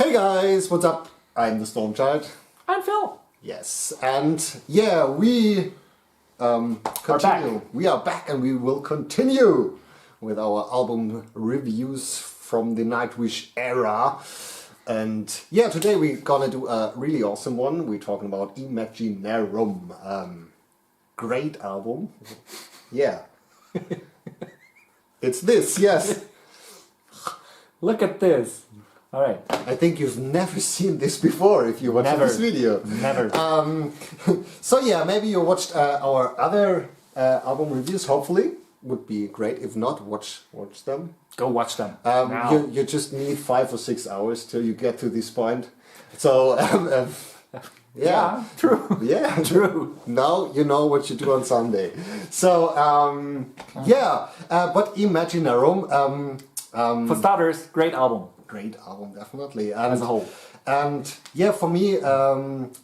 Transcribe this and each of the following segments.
Hey guys, what's up? I'm the Stormchild. I'm Phil. Yes, and yeah, we continue. We are back and we will continue with our album reviews from the Nightwish era. And yeah, today we're gonna do a really awesome one. We're talking about Imaginaerum. Great album. Yeah. It's this, yes. Look at this. All right. I think you've never seen this before if you watched this video. Never. So yeah, maybe you watched our other album reviews, hopefully. Would be great. If not, watch them. Go watch them. Now. You just need 5 or 6 hours till you get to this point. So, yeah. True. Yeah, True. Now you know what you do on Sunday. So, yeah, but Imaginaerum... For starters, great album. Great album, definitely. As a whole. And yeah, for me,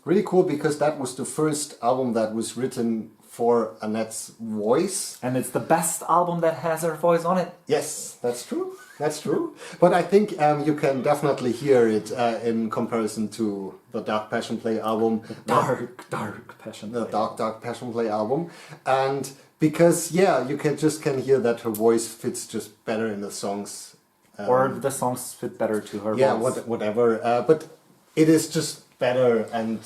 really cool because that was the first album that was written for Annette's voice. And it's the best album that has her voice on it. Yes, that's true. That's true. But I think you can definitely hear it in comparison to the Dark Passion Play album. Dark Passion Play. The Dark Passion Play album. And because, yeah, you can hear that her voice fits just better in the songs. Or the songs fit better to her yeah, voice. whatever. But it is just better and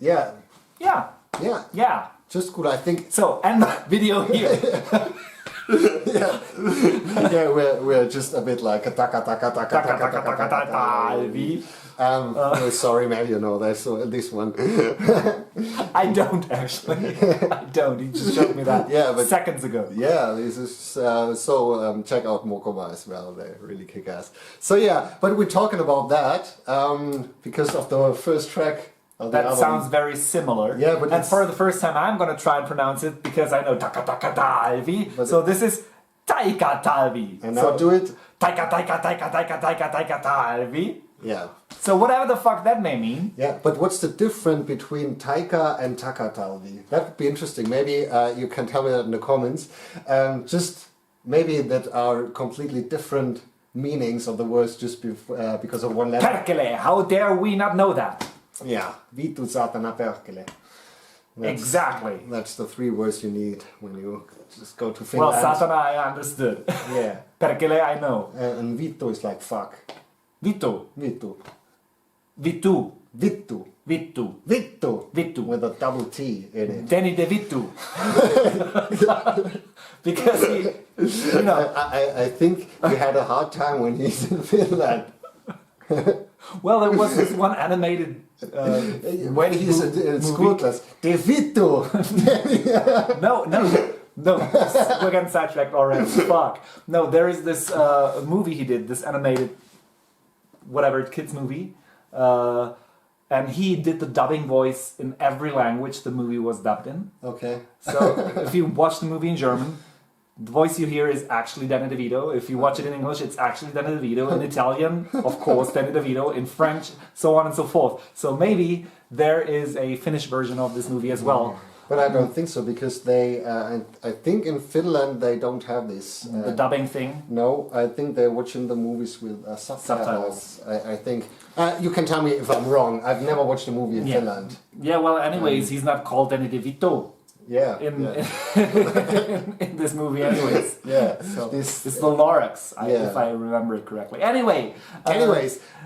yeah. Yeah. Yeah. Yeah. Just good, I think. So, end the video here. Yeah. Yeah, we're just a bit like a taka taka taka taka taka taka taka. Sorry, maybe you know this one. I don't actually. I don't. He just showed me that seconds ago. Yeah, this is check out Mokoma as well. They really kick ass. So yeah, but we're talking about that because of the first track. That sounds very similar. Yeah, but and for the first time, I'm gonna try and pronounce it because I know Taka Taka Talvi. So this is Taika Talvi. And now do it. Taika Taika Taika Taika Taika Taika Talvi. Yeah. So whatever the fuck that may mean. Yeah, but what's the difference between Taika and Takatalvi? That would be interesting. Maybe you can tell me that in the comments. Just maybe that are completely different meanings of the words just because of one letter. Perkele, how dare we not know that? Yeah, vitu satana perkele. Exactly. That's the 3 words you need when you just go to Finland. Well, satana I understood. Yeah. Perkele I know. And vitu is like fuck. Vittu. Vitu. Vittu. Vittu. Vittu. Vittu. Vittu. With a double T in it. Danny de Vittu. Because he, you know. I think he had a hard time when he's in Finland. Well, there was this one animated when he's in school class. De Vittu. No. We're getting sidetracked already. Fuck. No, there is this movie he did, this animated, whatever, kids movie. And he did the dubbing voice in every language the movie was dubbed in. Okay. So if you watch the movie in German, the voice you hear is actually Danny DeVito. If you watch it in English, it's actually Danny DeVito. In Italian, of course, Danny DeVito. In French, so on and so forth. So maybe there is a Finnish version of this movie as well. But I don't think so, because they, I think in Finland they don't have this. The dubbing thing? No, I think they're watching the movies with subtitles. I think. You can tell me if I'm wrong. I've never watched a movie in Finland. Yeah, well, anyways, he's not called Danny DeVito. Yeah. In this movie, anyways. Yeah. So this is the Lorax, if I remember it correctly. Anyways,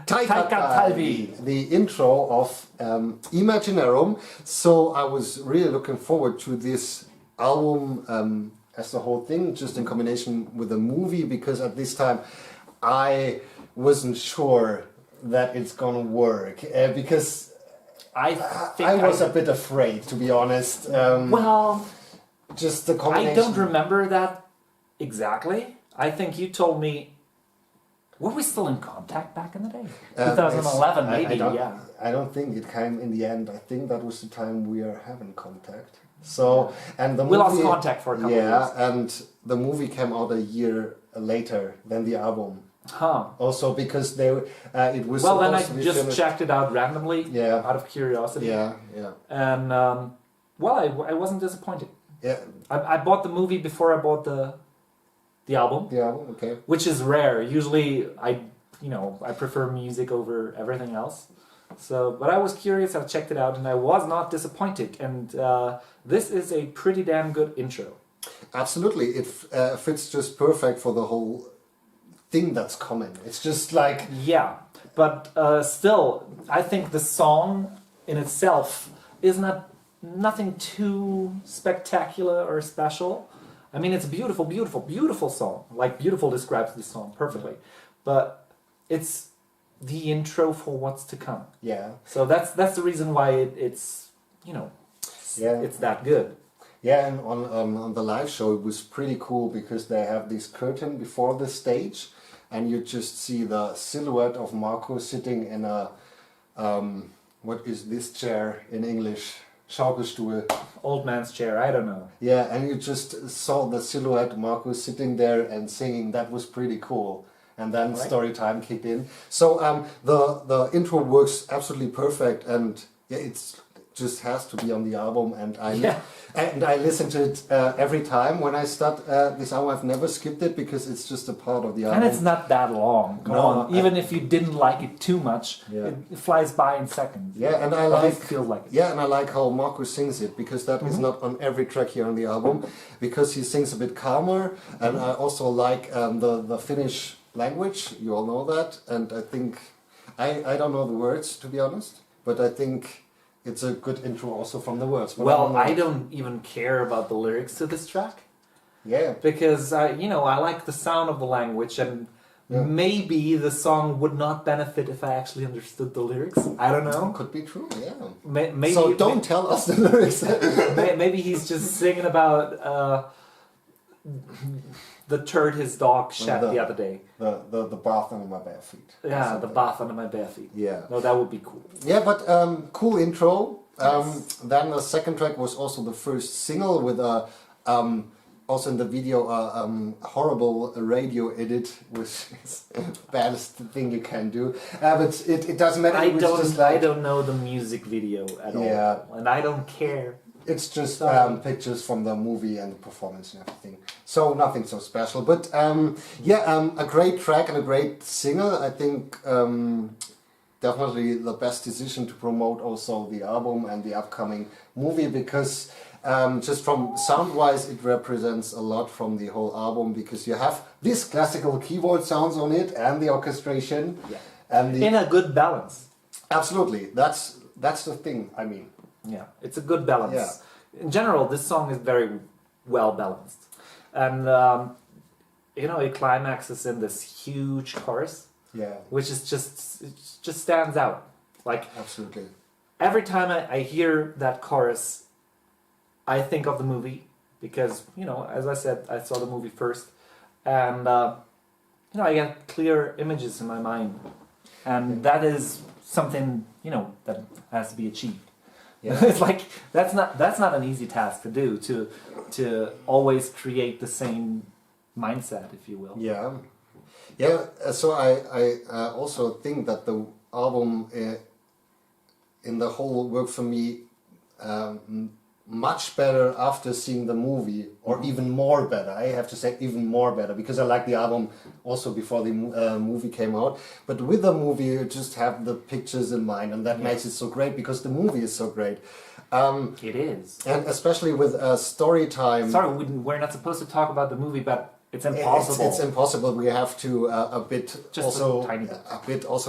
Taika Talvi, the intro of Imaginaerum. So I was really looking forward to this album as the whole thing, just in combination with the movie, because at this time I wasn't sure that it's gonna work because. I was a bit afraid, to be honest. Well, just the combination. I don't remember that exactly. I think you told me. Were we still in contact back in the day? 2011, maybe. I don't think it came in the end. I think that was the time we are having contact. So and the movie, we lost contact for a couple of years. Yeah, and the movie came out a year later than the album. Huh. Also because it was. Well, then I just checked it out randomly. Yeah. Out of curiosity. Yeah, yeah. And well, I wasn't disappointed. Yeah. I bought the movie before I bought the album. The album, okay. Which is rare. Usually I you know, I prefer music over everything else. So, but I was curious, I checked it out, and I was not disappointed. And this is a pretty damn good intro. Absolutely, it fits just perfect for the whole thing that's coming. It's just like... Yeah, but still, I think the song in itself is nothing too spectacular or special. I mean, it's a beautiful, beautiful, beautiful song. Like, beautiful describes this song perfectly. But it's the intro for what's to come. Yeah. So that's the reason why it's, you know, it's that good. Yeah, and on the live show it was pretty cool because they have this curtain before the stage, and you just see the silhouette of Marco sitting in a what is this chair in English? Schaukelstuhl. Old man's chair, I don't know. Yeah, and you just saw the silhouette Marco sitting there and singing. That was pretty cool. And then story time kicked in. So the intro works absolutely perfect, and yeah, it's just has to be on the album, and I listen to it every time when I start this album. I've never skipped it because it's just a part of the album. And it's not that long. Come on. Even if you didn't like it too much, it flies by in seconds. Yeah, and I like it feels like it. Yeah, and I like how Marco sings it, because that is not on every track here on the album, because he sings a bit calmer, and I also like the Finnish language. You all know that, and I think I don't know the words, to be honest, but I think it's a good intro also from the words. But well, I don't even care about the lyrics to this track. Yeah. Because, you know, I like the sound of the language, and maybe the song would not benefit if I actually understood the lyrics. I don't know. Could be true, yeah. Maybe, so don't tell us the lyrics. Maybe he's just singing about the turd his dog shat the other day. The bath under my bare feet. Yeah, the bath under my bare feet. Yeah. No, that would be cool. Yeah, but cool intro. Then the second track was also the first single with a also in the video horrible radio edit, which is the baddest thing you can do. But it doesn't matter. I don't know the music video at all, and I don't care. It's just pictures from the movie and the performance and everything. So nothing so special. But a great track and a great singer. I think definitely the best decision to promote also the album and the upcoming movie, because just from sound-wise it represents a lot from the whole album, because you have these classical keyboard sounds on it and the orchestration. Yeah. And in a good balance. Absolutely. That's the thing, I mean. Yeah, it's a good balance. Yeah. In general, this song is very well balanced. And, you know, it climaxes in this huge chorus. Yeah. Which is just stands out. Like, absolutely. Every time I hear that chorus, I think of the movie. Because, you know, as I said, I saw the movie first. And, you know, I get clear images in my mind. And that is something, you know, that has to be achieved. Yeah. It's like that's not an easy task to do, to always create the same mindset, if you will. Yeah, yeah. So I also think that the album in the whole worked for me much better after seeing the movie, or even more better. I have to say even more better, because I like the album also before the movie came out. But with the movie, you just have the pictures in mind, and that makes it so great, because the movie is so great. It is. And especially with story time. Sorry, we're not supposed to talk about the movie, but it's impossible. It's impossible. We have to a bit also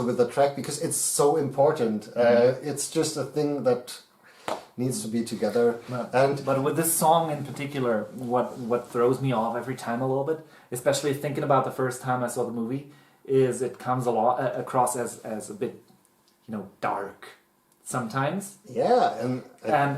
with the track, because it's so important. It's just a thing that needs to be together. But with this song in particular, what throws me off every time a little bit, especially thinking about the first time I saw the movie, is it comes across as a bit, you know, dark sometimes. Yeah, and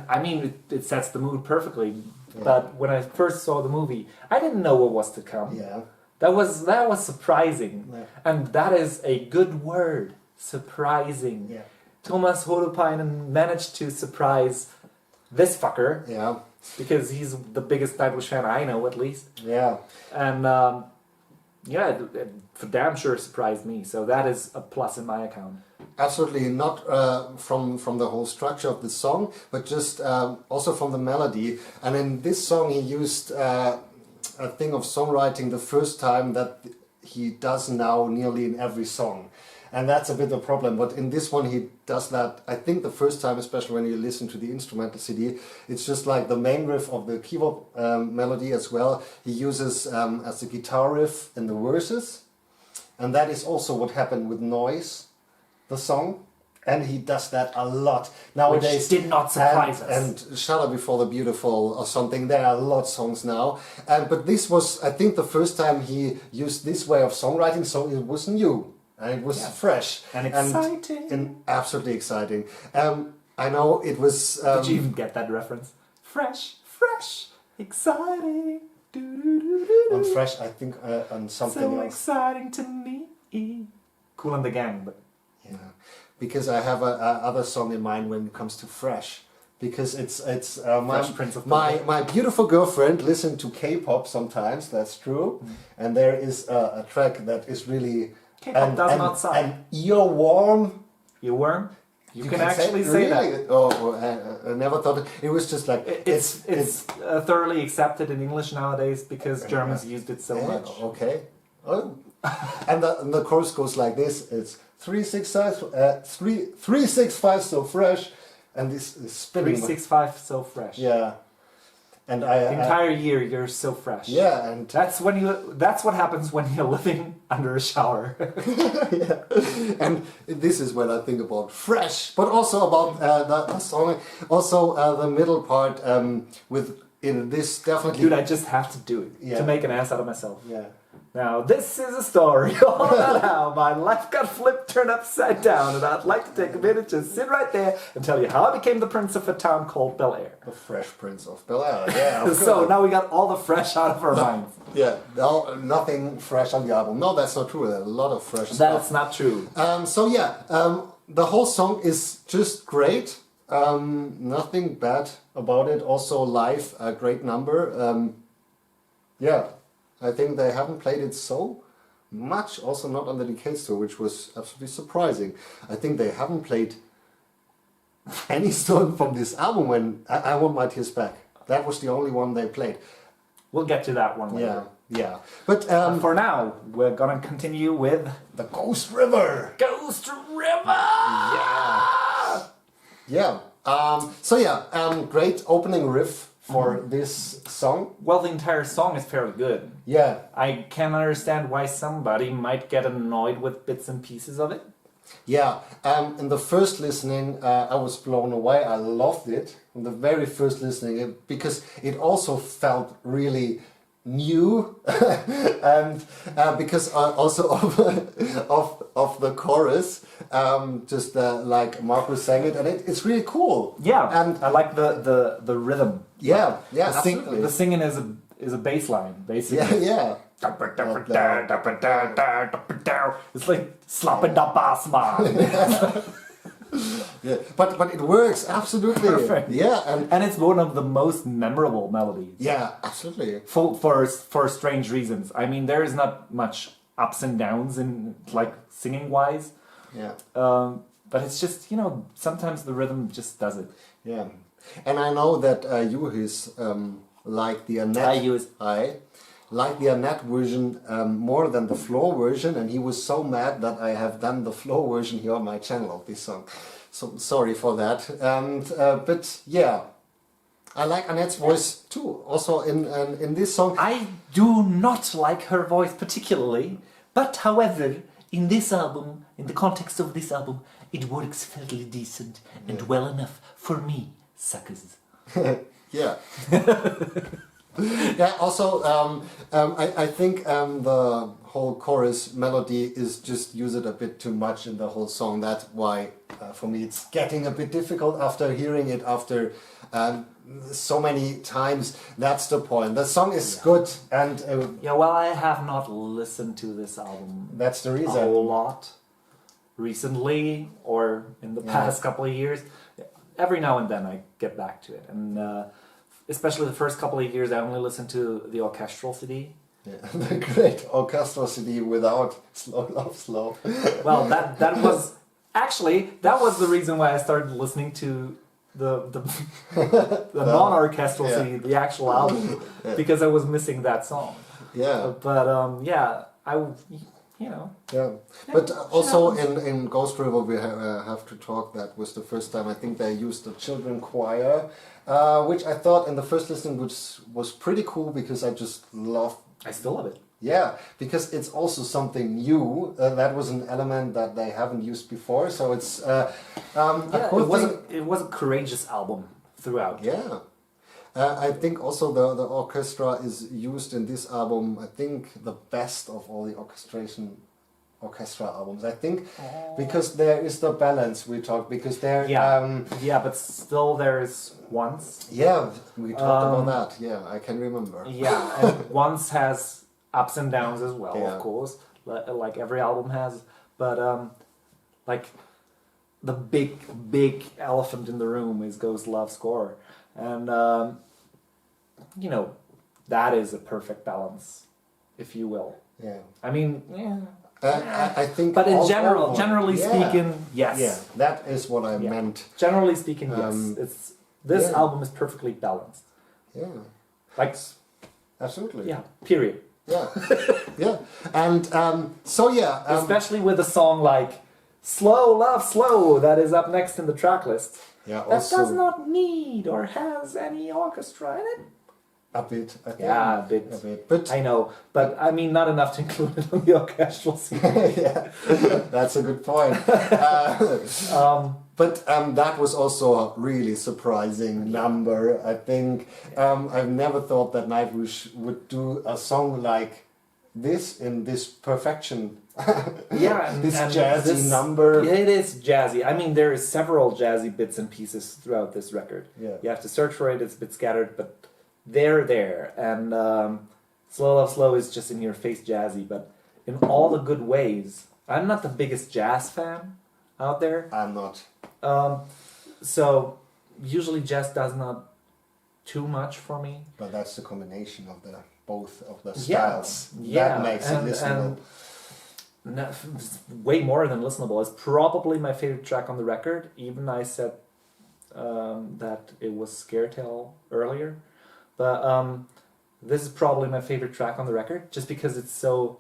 I mean it sets the mood perfectly. Yeah. But when I first saw the movie, I didn't know what was to come. Yeah, that was surprising, and that is a good word, surprising. Yeah. Thomas Holopainen managed to surprise this fucker. Yeah. Because he's the biggest Nightwish fan I know, at least. Yeah. And, it for damn sure surprised me. So that is a plus in my account. Absolutely, not from the whole structure of the song, but just also from the melody. And in this song he used a thing of songwriting the first time that he does now nearly in every song. And that's a bit of a problem. But in this one, he does that, I think, the first time, especially when you listen to the instrumental CD. It's just like the main riff of the keyboard melody as well. He uses as a guitar riff in the verses. And that is also what happened with Noise, the song. And he does that a lot nowadays. Which did not surprise us. And Shudder Before the Beautiful or something. There are a lot of songs now. But this was, I think, the first time he used this way of songwriting, so it was new. And it was fresh. And exciting. And absolutely exciting. I know it was... Did you even get that reference? Fresh, exciting. On Fresh, I think on something so else. Exciting to me. Cool and the Gang, but... Yeah. Because I have a other song in mind when it comes to Fresh. Because it's my beautiful girlfriend listened to K-pop sometimes, that's true. And there is a track that is really... K-pop does not suck. And Earworm. Earworm? You can actually say really? that. Oh, I never thought it was just like... It's thoroughly accepted in English nowadays because Germans used it so much. Okay. Oh. and the chorus goes like this. It's 365 so fresh. And this is spinning. 365 so fresh. Yeah. And the entire year you're so fresh. Yeah, and that's what happens when you're living under a shower. yeah. And this is when I think about Fresh, but also about the song, also the middle part with in this definitely. Dude, I just have to do it to make an ass out of myself. Yeah. Now, this is a story all about how my life got flipped, turned upside down, and I'd like to take a minute to sit right there and tell you how I became the prince of a town called Bel Air. The Fresh Prince of Bel Air, yeah. So now we got all the fresh out of our minds. Yeah, no, nothing fresh on the album. No, that's not true. There's a lot of fresh stuff. That's not true. The whole song is just great. Nothing bad about it. Also live, a great number. I think they haven't played it so much, also not on the Decades tour, which was absolutely surprising. I think they haven't played any song from this album when I Want My Tears Back. That was the only one they played. We'll get to that one later. Yeah. But for now, we're gonna continue with the Ghost River. Ghost River! Yeah. Great opening riff for this song. Well, the entire song is fairly good. Yeah. I can understand why somebody might get annoyed with bits and pieces of it. Yeah. In the first listening, I was blown away. I loved it. In the very first listening, because it also felt really new, and because also of the chorus, like Marcus sang it, and it's really cool. Yeah, and I like the rhythm. Yeah, The singing is a bass line, basically. Yeah. It's like slapping the bass, man. Yeah, but it works absolutely. Perfect. Yeah, and it's one of the most memorable melodies. Yeah, absolutely. For strange reasons. I mean, there is not much ups and downs in like singing wise. Yeah. But it's just sometimes the rhythm just does it. Yeah, and I know that like the Annette. I like the Annette version more than the Floor version, and he was so mad that I have done the Floor version here on my channel of this song. So sorry for that. And but yeah, I like Annette's voice too. Also in this song, I do not like her voice particularly, but however, in this album, in the context of this album, it works fairly decent and well enough for me, suckers. Yeah. Yeah. Also, I think the whole chorus melody is just use it a bit too much in the whole song. That's why, for me, it's getting a bit difficult after hearing it after so many times. That's the point. The song is good, and well, I have not listened to this album. That's the reason. A lot recently, or in the past couple of years. Every now and then I get back to it, and especially the first couple of years, I only listened to the orchestral CD. Yeah, the great orchestral CD without Slow Love Slow. Well, that was the reason why I started listening to the non-orchestral CD, the actual album, because I was missing that song. Yeah. But you know. Yeah, but also in Ghost River we have to talk. That was the first time I think they used the children choir, which I thought in the first listening was pretty cool because I just loved. I still love it. Yeah, because it's also something new. That was an element that they haven't used before, so it's a cool thing. It was a courageous album throughout. Yeah. I think also the orchestra is used in this album, I think the best of all the orchestra albums. I think because there is the balance we talked, because there... yeah, but still there's Once. Yeah, we talked about that. Yeah, I can remember. Yeah, and Once has ups and downs as well, Yeah. of course, like every album has. But like the big elephant in the room is Ghost Love Score. And, you know, that is a perfect balance, if you will. Yeah. I mean, yeah. I think... But in overall, generally speaking, yes. Yeah, that is what I meant. Generally speaking, yes. This album is perfectly balanced. Yeah. Like, absolutely. yeah, period. Yeah. Yeah. And so, yeah. Especially with a song like Slow Love Slow that is up next in the track list. Yeah, That also does not need or has any orchestra in it. a bit, I think. Yeah, a bit. A bit. But I know, but I mean, not enough to include it on the orchestral scene. yeah, that's a good point. But that was also a really surprising number. I think I've never thought that Nightwish would do a song like this in this perfection. Yeah, and, this and jazzy this, number. It is jazzy. I mean, there is several jazzy bits and pieces throughout this record. Yeah. You have to search for it. It's a bit scattered, but they're there. And Slow Love Slow is just in your face jazzy, but in all the good ways. I'm not the biggest jazz fan out there. I'm not. So usually jazz does not too much for me. But that's the combination of the both of the Yeah, styles. yeah, That makes it listenable. No, it's way more than listenable. It's probably my favorite track on the record. Even I said that it was Scaretale earlier. But this is probably my favorite track on the record just because it's so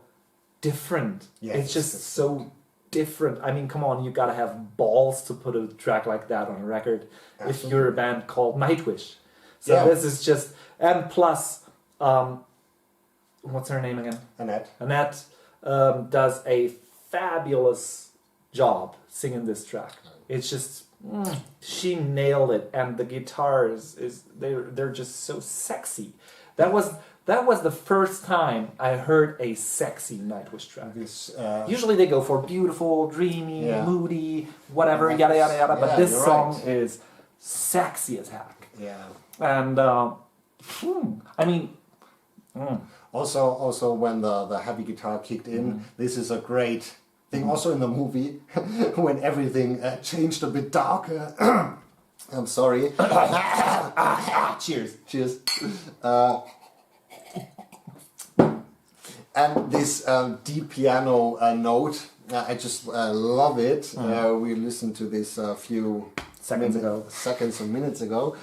different. Yes, it's just so different. I mean, come on, you gotta have balls to put a track like that on a record. Absolutely. If you're a band called Nightwish. So Yeah. this is just... And plus, what's her name again? Annette. Annette does a fabulous job singing this track. It's just she nailed it, and the guitars they're just so sexy. That was the first time I heard a sexy Nightwish track. This, Usually they go for beautiful, dreamy, Yeah. moody, whatever, yada yada yada. But Yeah, this you're song right. is sexy as heck, yeah. and I mean. Also, when the heavy guitar kicked in, this is a great thing. Also in the movie, when everything changed a bit darker. I'm sorry. Cheers. Cheers. And this deep piano note, I just love it. We listened to this a few Seconds ago. Seconds or minutes ago.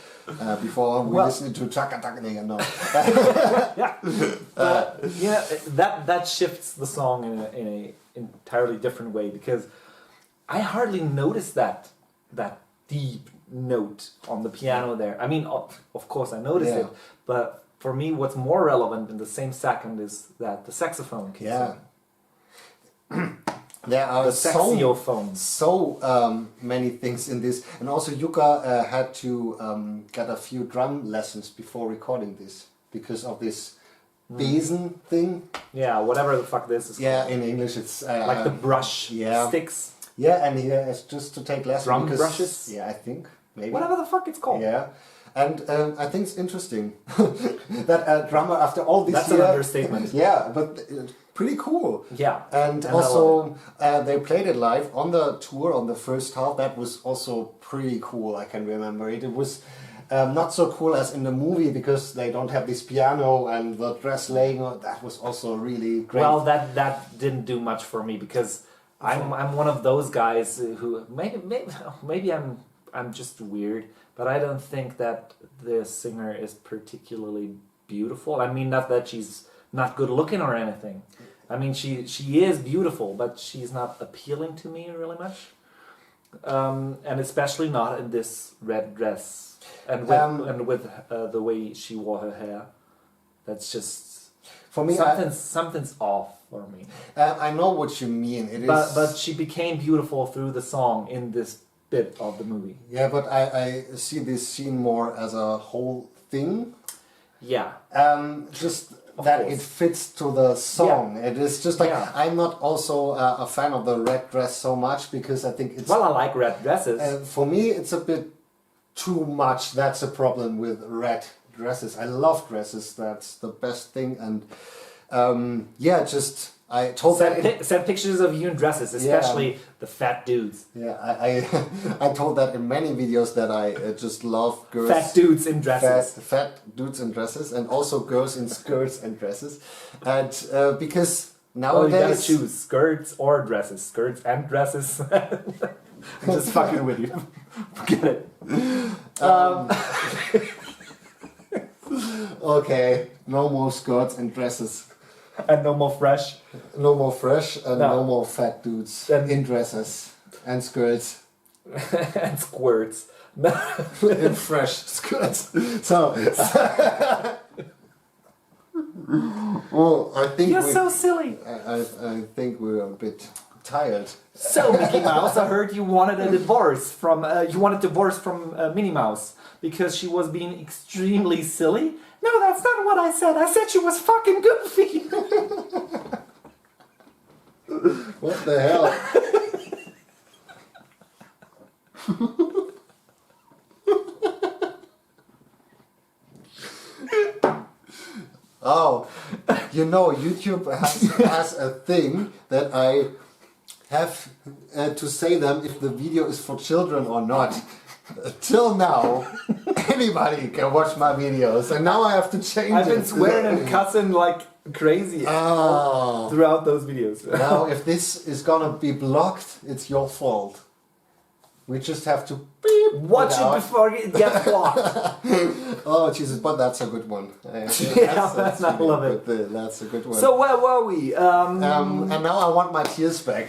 Before we listened to Chaka Chaka. No. Yeah, that shifts the song in a entirely different way because I hardly noticed that deep note on the piano there. I mean, of course I noticed it, but for me, what's more relevant in the same second is that the saxophone kicks in. There are The saxophone. so many things in this, and also Yuka had to get a few drum lessons before recording this because of this Besen thing. Yeah, whatever the fuck this is. Yeah, in English it's like the brush sticks. Yeah, and he has just to take lessons. Drum brushes? Yeah, I think maybe. Whatever the fuck it's called. Yeah, and I think it's interesting that a drummer after all this. That's year, an understatement. Yeah, but pretty cool. Yeah, and also they played it live on the tour on the first half. That was also pretty cool. I can remember it. It was not so cool as in the movie because they don't have this piano and the dress laying. That was also really great. Well, that didn't do much for me because I'm one of those guys who maybe I'm just weird, but I don't think that the singer is particularly beautiful. I mean, not that she's not good looking or anything. I mean, she is beautiful, but she's not appealing to me really much. And especially not in this red dress and with the way she wore her hair. That's just for me. Something's off for me. I know what you mean. But she became beautiful through the song in this bit of the movie. Yeah, but I see this scene more as a whole thing. Yeah. Just of that course. it fits to the song. Yeah. It is just like I'm not also a fan of the red dress so much because I think it's. Well, I like red dresses. For me, it's a bit too much. That's a problem with red dresses. I love dresses. That's the best thing. And I told send pictures of you in dresses, especially the fat dudes. Yeah, I told that in many videos that I just love girls. Fat dudes in dresses. Fat dudes in dresses, and also girls in skirts and dresses, and because nowadays you gotta choose skirts or dresses. Skirts and dresses. I'm just fucking with you. Forget it. Okay, no more skirts and dresses. And no more fresh. No more fresh and no more fat dudes in dresses and skirts. And squirts. In fresh skirts. So well, I think you're so silly. I think we're a bit tired. So Mickey Mouse, I heard you wanted a divorce from Minnie Mouse because she was being extremely silly. No, that's not what I said. I said she was fucking goofy. What the hell? Oh, you know, YouTube has a thing that I have to say them if the video is for children or not. Till now, anybody can watch my videos, and now I have to change it. I've been swearing and cussing like crazy throughout those videos. Now, if this is gonna be blocked, it's your fault. We just have to beep watch it before it gets blocked. Oh Jesus! But that's a good one. I love it. That's a good one. So where were we? And now I want my tears back.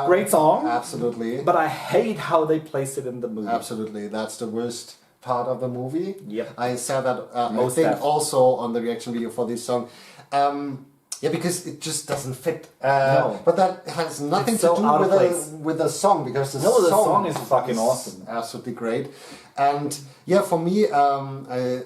Great song. Absolutely. But I hate how they placed it in the movie. Absolutely, that's the worst part of the movie. Yep. I said that I think also on the reaction video for this song. Yeah, because it just doesn't fit. No. But that has nothing It's to so do out of place. with the song, because the song is fucking awesome. Absolutely great. And yeah, for me, a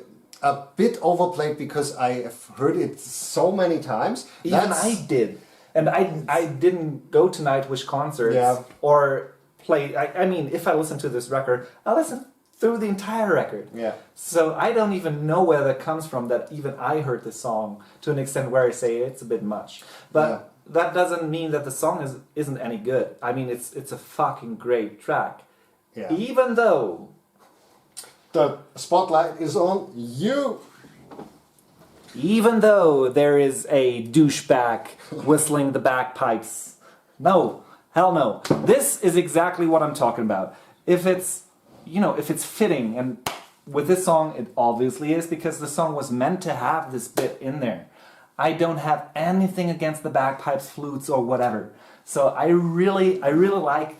bit overplayed because I have heard it so many times. Even I did. And I didn't go to Nightwish concerts or play. I mean, if I listen to this record, I listen through the entire record. Yeah. So I don't even know where that comes from, that even I heard the song to an extent where I say it's a bit much. But that doesn't mean that the song isn't any good. I mean, it's a fucking great track. Yeah. Even though the spotlight is on you. Even though there is a douchebag whistling the bagpipes. No, hell no. This is exactly what I'm talking about. If it's fitting, and with this song it obviously is, because the song was meant to have this bit in there. I don't have anything against the bagpipes, flutes, or whatever. So I really like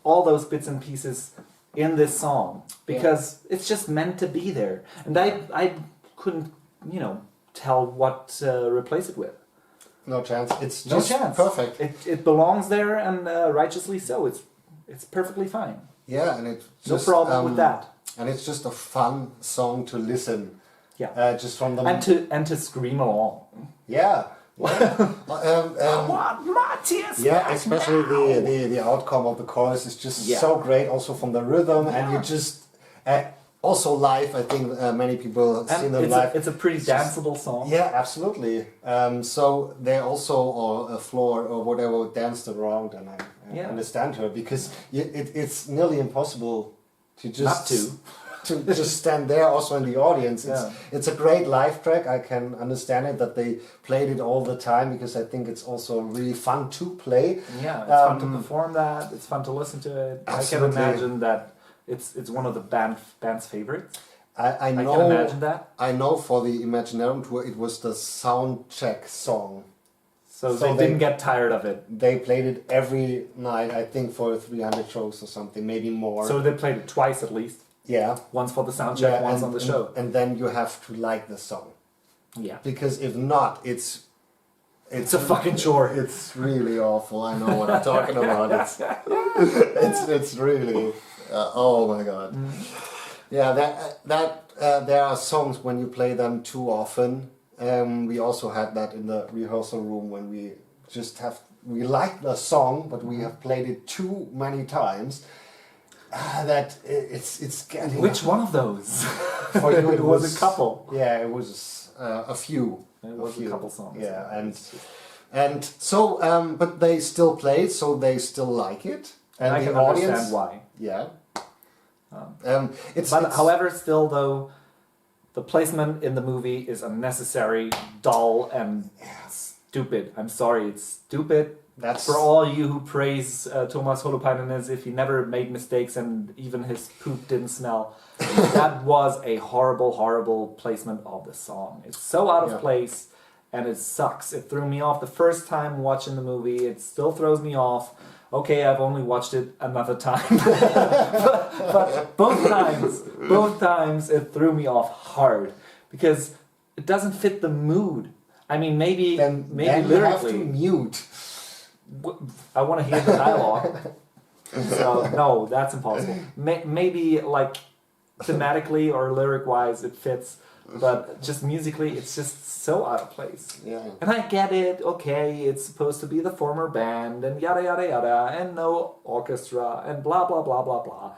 all those bits and pieces in this song, because it's just meant to be there. And I couldn't, tell what to replace it with. No chance. It's just perfect. It belongs there, and righteously so. It's perfectly fine. Yeah, and it's no problem with that. And it's just a fun song to listen. Yeah. Just from the and to scream along. Yeah. I want my tears. Yeah, especially the outcome of the chorus is just so great. Also from the rhythm, and you just also live. I think many people seen them live. It's a pretty danceable song. Yeah, absolutely. So they also or a floor or whatever danced around, and I understand her, because it's nearly impossible to just to just stand there also in the audience. It's a great live track. I can understand it that they played it all the time, because I think it's also really fun to play. Yeah, it's fun to perform that. It's fun to listen to it. Absolutely. I can imagine that it's one of the band's favorites. I know. I can imagine that. I know for the Imaginaerum tour it was the sound check song. So they didn't get tired of it. They played it every night, I think, for 300 shows or something, maybe more. So they played it twice at least. Yeah. Once for the sound check, once on the show. And then you have to like the song. Yeah. Because if not, it's a fucking chore. It's really awful. I know what I'm talking about. It's really oh my god. Yeah, there are songs when you play them too often. We also had that in the rehearsal room when we like the song, but we have played it too many times. That it's getting. Which one of those? For you, it was a couple. Yeah, it was a few. It was a couple songs. Yeah, and so but they still play it, so they still like it, and I the can audience. understand why. Yeah. However, still though, the placement in the movie is unnecessary, dull, and stupid. I'm sorry, it's stupid. That's for all you who praise Thomas Holopainen as if he never made mistakes and even his poop didn't smell. That was a horrible, horrible placement of the song. It's so out of place, and it sucks. It threw me off the first time watching the movie. It still throws me off. Okay, I've only watched it another time, but both times it threw me off hard because it doesn't fit the mood. I mean, maybe lyrically. You have to mute. I want to hear the dialogue. So no, that's impossible. Maybe like thematically or lyric-wise it fits, but just musically it's just so out of place. Yeah. And I get it. Okay, it's supposed to be the former band and yada yada yada and no orchestra and blah blah blah blah blah.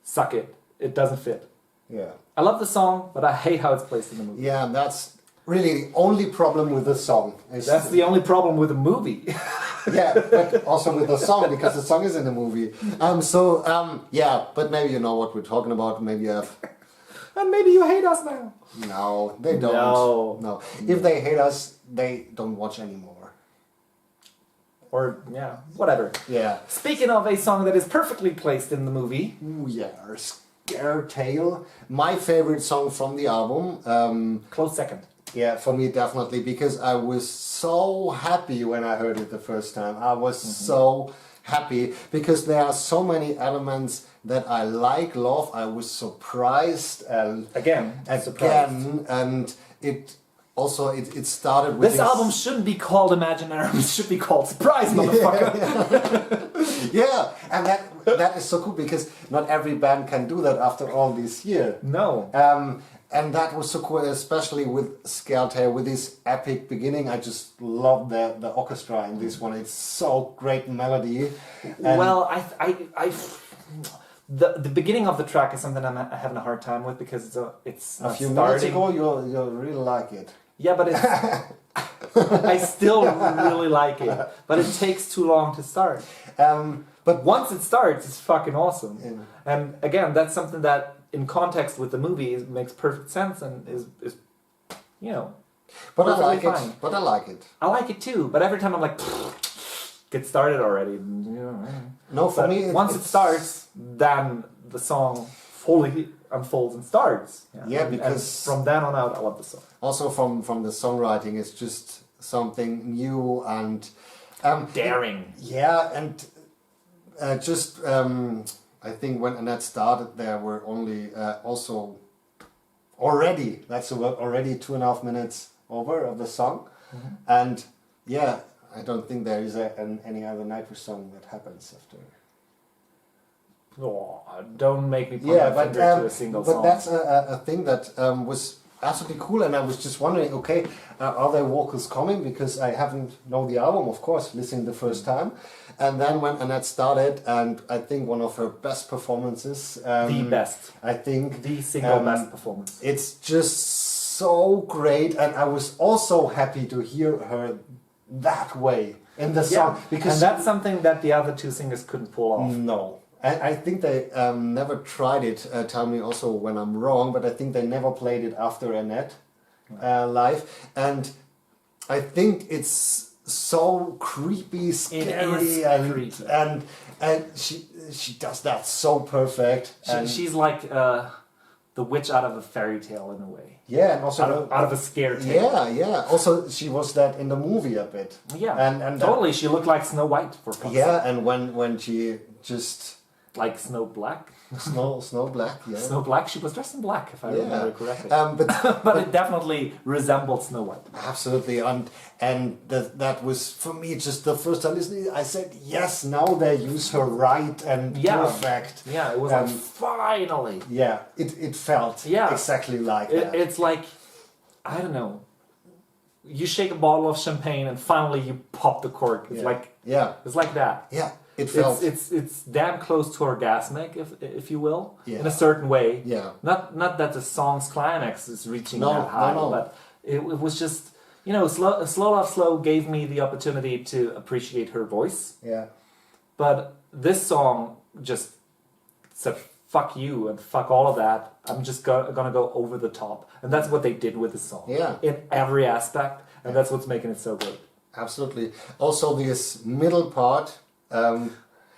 Suck it. It doesn't fit. Yeah. I love the song, but I hate how it's placed in the movie. Yeah, that's really the only problem with the song. That's the only problem with the movie. Yeah, but also with the song, because the song is in the movie. Yeah, but maybe you know what we're talking about. Maybe you have. And maybe you hate us now. No, they don't. No. If they hate us, they don't watch anymore. Or, whatever. Yeah. Speaking of a song that is perfectly placed in the movie. Ooh, yeah, Scare Tale. My favorite song from the album. Close second. Yeah, for me definitely, because I was so happy when I heard it the first time. I was so happy because there are so many elements that I love. I was surprised and again, and it also it started with this album shouldn't be called Imaginaerum. It should be called Surprise, motherfucker. Yeah, and that is so cool because not every band can do that after all these years. No. And that was so cool, especially with Scare Tale, with this epic beginning. I just love the orchestra in this one. It's so great melody. Well, the beginning of the track is something I'm having a hard time with because it's a few minutes ago you really like it. Yeah, but it's I still really like it, but it takes too long to start. But once it starts, it's fucking awesome. Yeah. And again, that's something that in context with the movie makes perfect sense and is But I like fine. it. But I like it. I like it too. But every time I'm like, get started already. No, for me, once it starts, then the song fully unfolds and starts. Yeah, because from then on out, I love the song. Also, from the songwriting, it's just something new and daring. Yeah, and I think when Annette started, there were only already 2.5 minutes over of the song, and yeah, I don't think there is any other Nightwish song that happens after. Oh, don't make me put my finger to a single song. But that's a thing that was absolutely cool, and I was just wondering, okay, are there vocals coming? Because I haven't known the album, of course, listening the first time. And then when Annette started, and I think one of her best performances. The best. I think. The single best performance. It's just so great, and I was also happy to hear her that way in the song. Because and that's something that the other two singers couldn't pull off. No. And I think they never tried it. Tell me also when I'm wrong, but I think they never played it after Annette live. And I think it's so creepy, scary, and she does that so perfect. She's like the witch out of a fairy tale in a way. Yeah, and also Out of a scare tale. yeah. Also, she was that in the movie a bit. Yeah, and totally. She looked like Snow White for fuck's sake. yeah, and when she just Like Snow Black. snow black, yeah. Snow Black. She was dressed in black, if I remember correctly. But But it definitely resembled Snow White. absolutely, and that was for me just the first time listening. I said yes. Now they use her right and perfect. Yeah, it was like finally. Yeah, it felt exactly like that. It's like, I don't know. You shake a bottle of champagne and finally you pop the cork. It's it's like that. Yeah, it felt. It's damn close to orgasmic, if you will, Yeah. in a certain way. Yeah. Not that the song's climax is reaching No, that high, no. but it was just, you know, Slow Love Slow gave me the opportunity to appreciate her voice. Yeah. But this song just said, fuck you and fuck all of that. I'm just gonna go over the top. And that's what they did with the song. Yeah. In every aspect. And that's what's making it so good. Absolutely. Also, this middle part.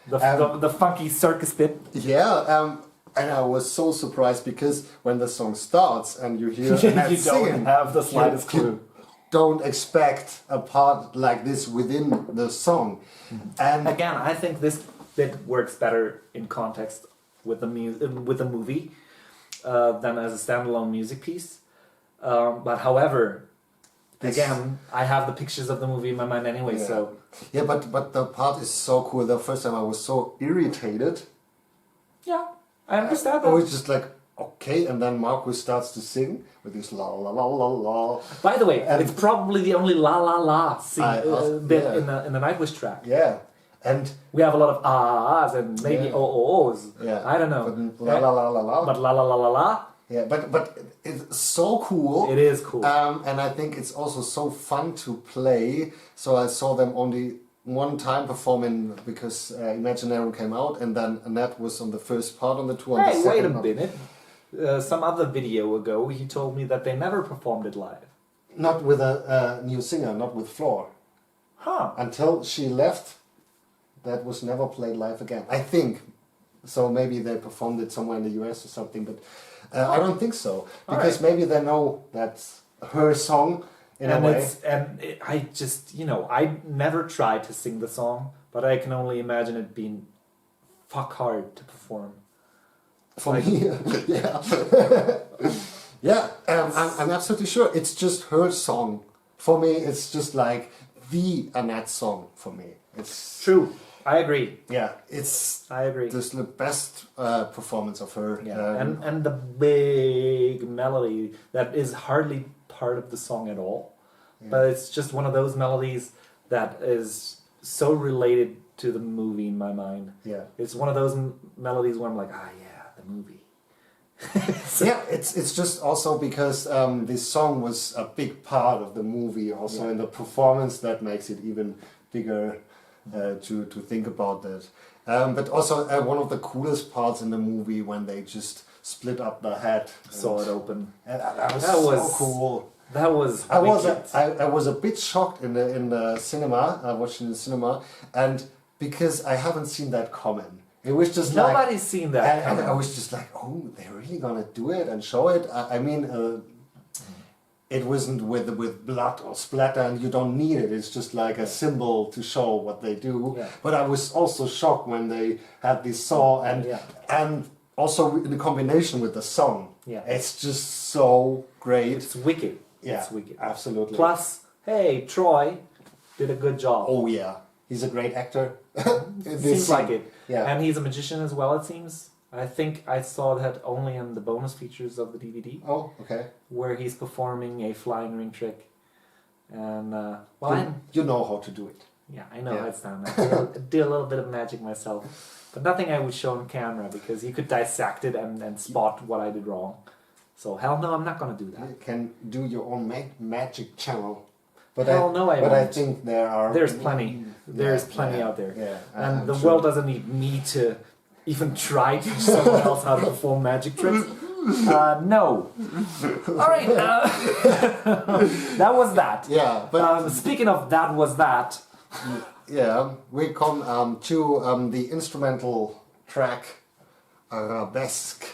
The funky circus bit. Yeah. And I was so surprised because when the song starts and you hear You Annette don't singing, have the slightest clue. don't expect a part like this within the song. And Again, I think this bit works better in context with the movie than as a standalone music piece. But however, again, I have the pictures of the movie in my mind anyway. Yeah. So yeah, but the part is so cool. The first time I was so irritated. yeah, I understand I that. was just like, okay, and then Marcus starts to sing with this la la la la la. By the way, And- it's probably the only la la la bit yeah. in the Nightwish track. Yeah, and We have a lot of ahs and maybe Yeah. oh-oh-ohs. yeah, I don't know. But la la la la la. But la la la la la. Yeah, but it's so cool. It is cool. And I think it's also so fun to play. So I saw them only one time performing because Imaginaerum came out, and then Annette was on the first part on the tour. on the Hey, wait a second part. minute. Some other video ago, he told me that they never performed it live. Not with a new singer, not with Floor. Huh. Until she left, that was never played live again. I think. So maybe they performed it somewhere in the US or something, but I don't think so. Because maybe they know that's her song in a way. I just, you know, I never tried to sing the song, but I can only imagine it being fuck hard to perform. For me, yeah. Yeah, I'm absolutely sure. It's just her song. For me, it's just like the Annette song for me. It's True. I agree. Yeah, it's I agree. just the best performance of her. Yeah, and the big melody that is hardly part of the song at all, but it's just one of those melodies that is so related to the movie in my mind. Yeah, It's one of those melodies where I'm like, ah, yeah, the movie. yeah. It's just also because this song was a big part of the movie, also in the performance that makes it even bigger. To think about that, but also one of the coolest parts in the movie when they just split up the head, Saw it open. and that was That so was- cool. That was. I was wicked. I was a bit shocked in the cinema. I watched it in the cinema, and because I haven't seen that coming, it was just like Nobody's seen that. and coming. I was just like, oh, they're really gonna do it and show it. I mean, it wasn't with blood or splatter, and you don't need it. It's just like a symbol to show what they do. Yeah. But I was also shocked when they had this saw and also in the combination with the song. Yeah. It's just so great. It's wicked. Yeah, It's wicked. absolutely. Plus, hey, Troy did a good job. Oh yeah, he's a great actor. Seems like it. Yeah. And he's a magician as well, it seems. I think I saw that only in the bonus features of the DVD, Oh, okay. where he's performing a flying ring trick. And, You know how to do it. I know Yeah. how it's done. I do a little bit of magic myself. But nothing I would show on camera, because you could dissect it and spot what I did wrong. So, hell no, I'm not going to do that. You can do your own magic channel. But Hell no, I But I won't. think there are. There's plenty. There's Yeah, plenty yeah, out there. Yeah, And I'm the sure. world doesn't need me to even try to teach someone else how to perform magic tricks. No. All right. That was that. Yeah, but Speaking of that was that. yeah, we come to the instrumental track Arabesque.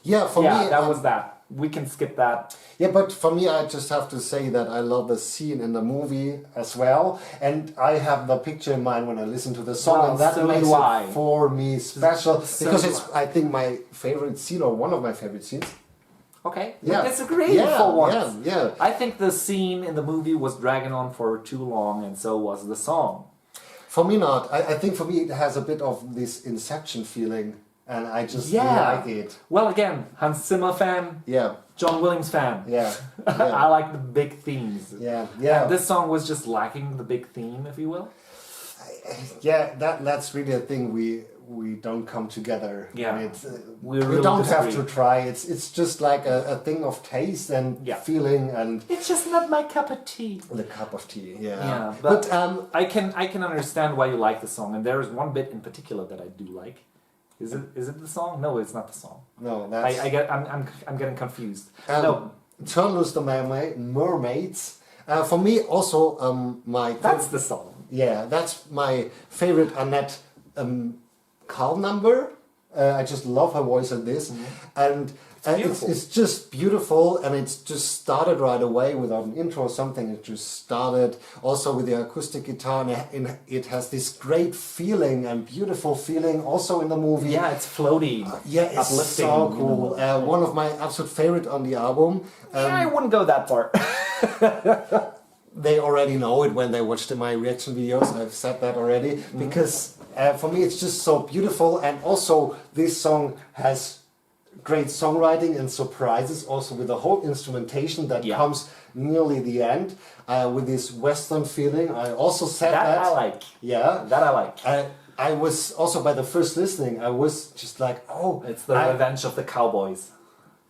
Yeah, for me, that was that. We can skip that. Yeah, but for me, I just have to say that I love the scene in the movie as well, and I have the picture in mind when I listen to the song, Well, and that so makes do I. it for me special So because do it's, I think, my favorite scene or one of my favorite scenes. Okay, Yeah. we disagree Yeah, for once. yeah. I think the scene in the movie was dragging on for too long, and so was the song. For me, not. I think for me, it has a bit of this Inception feeling, and I just like it. Well, again, Hans Zimmer fan, Yeah, John Williams fan. yeah, I like the big themes. yeah. And this song was just lacking the big theme, if you will. Yeah, that's really a thing. We don't come together. Yeah. And it's, We we really don't have disagree. to try. It's just like a thing of taste and feeling and It's just not my cup of tea. the cup of tea. Yeah. Yeah, But I can understand why you like the song, and there is one bit in particular that I do like. Is it the song? No, it's not the song. no, that's I'm getting confused. no. No, Turn Loose the Mermaids. For me, also my that's the song. yeah, that's my favorite Annette Carl number. I just love her voice in this, and it's just beautiful, and it's just started right away without an intro or something. It just started also with the acoustic guitar, and it has this great feeling and beautiful feeling also in the movie. Yeah, it's floaty. Yeah, it's uplifting, so cool. One of my absolute favorite on the album. I wouldn't go that far. They already know it when they watched my reaction videos. I've said that already because for me it's just so beautiful, and also this song has great songwriting and surprises also with the whole instrumentation that comes nearly the end with this western feeling. I also said that. I like. Yeah, That I like. I was also by the first listening. I was just like, oh, It's the revenge of the cowboys.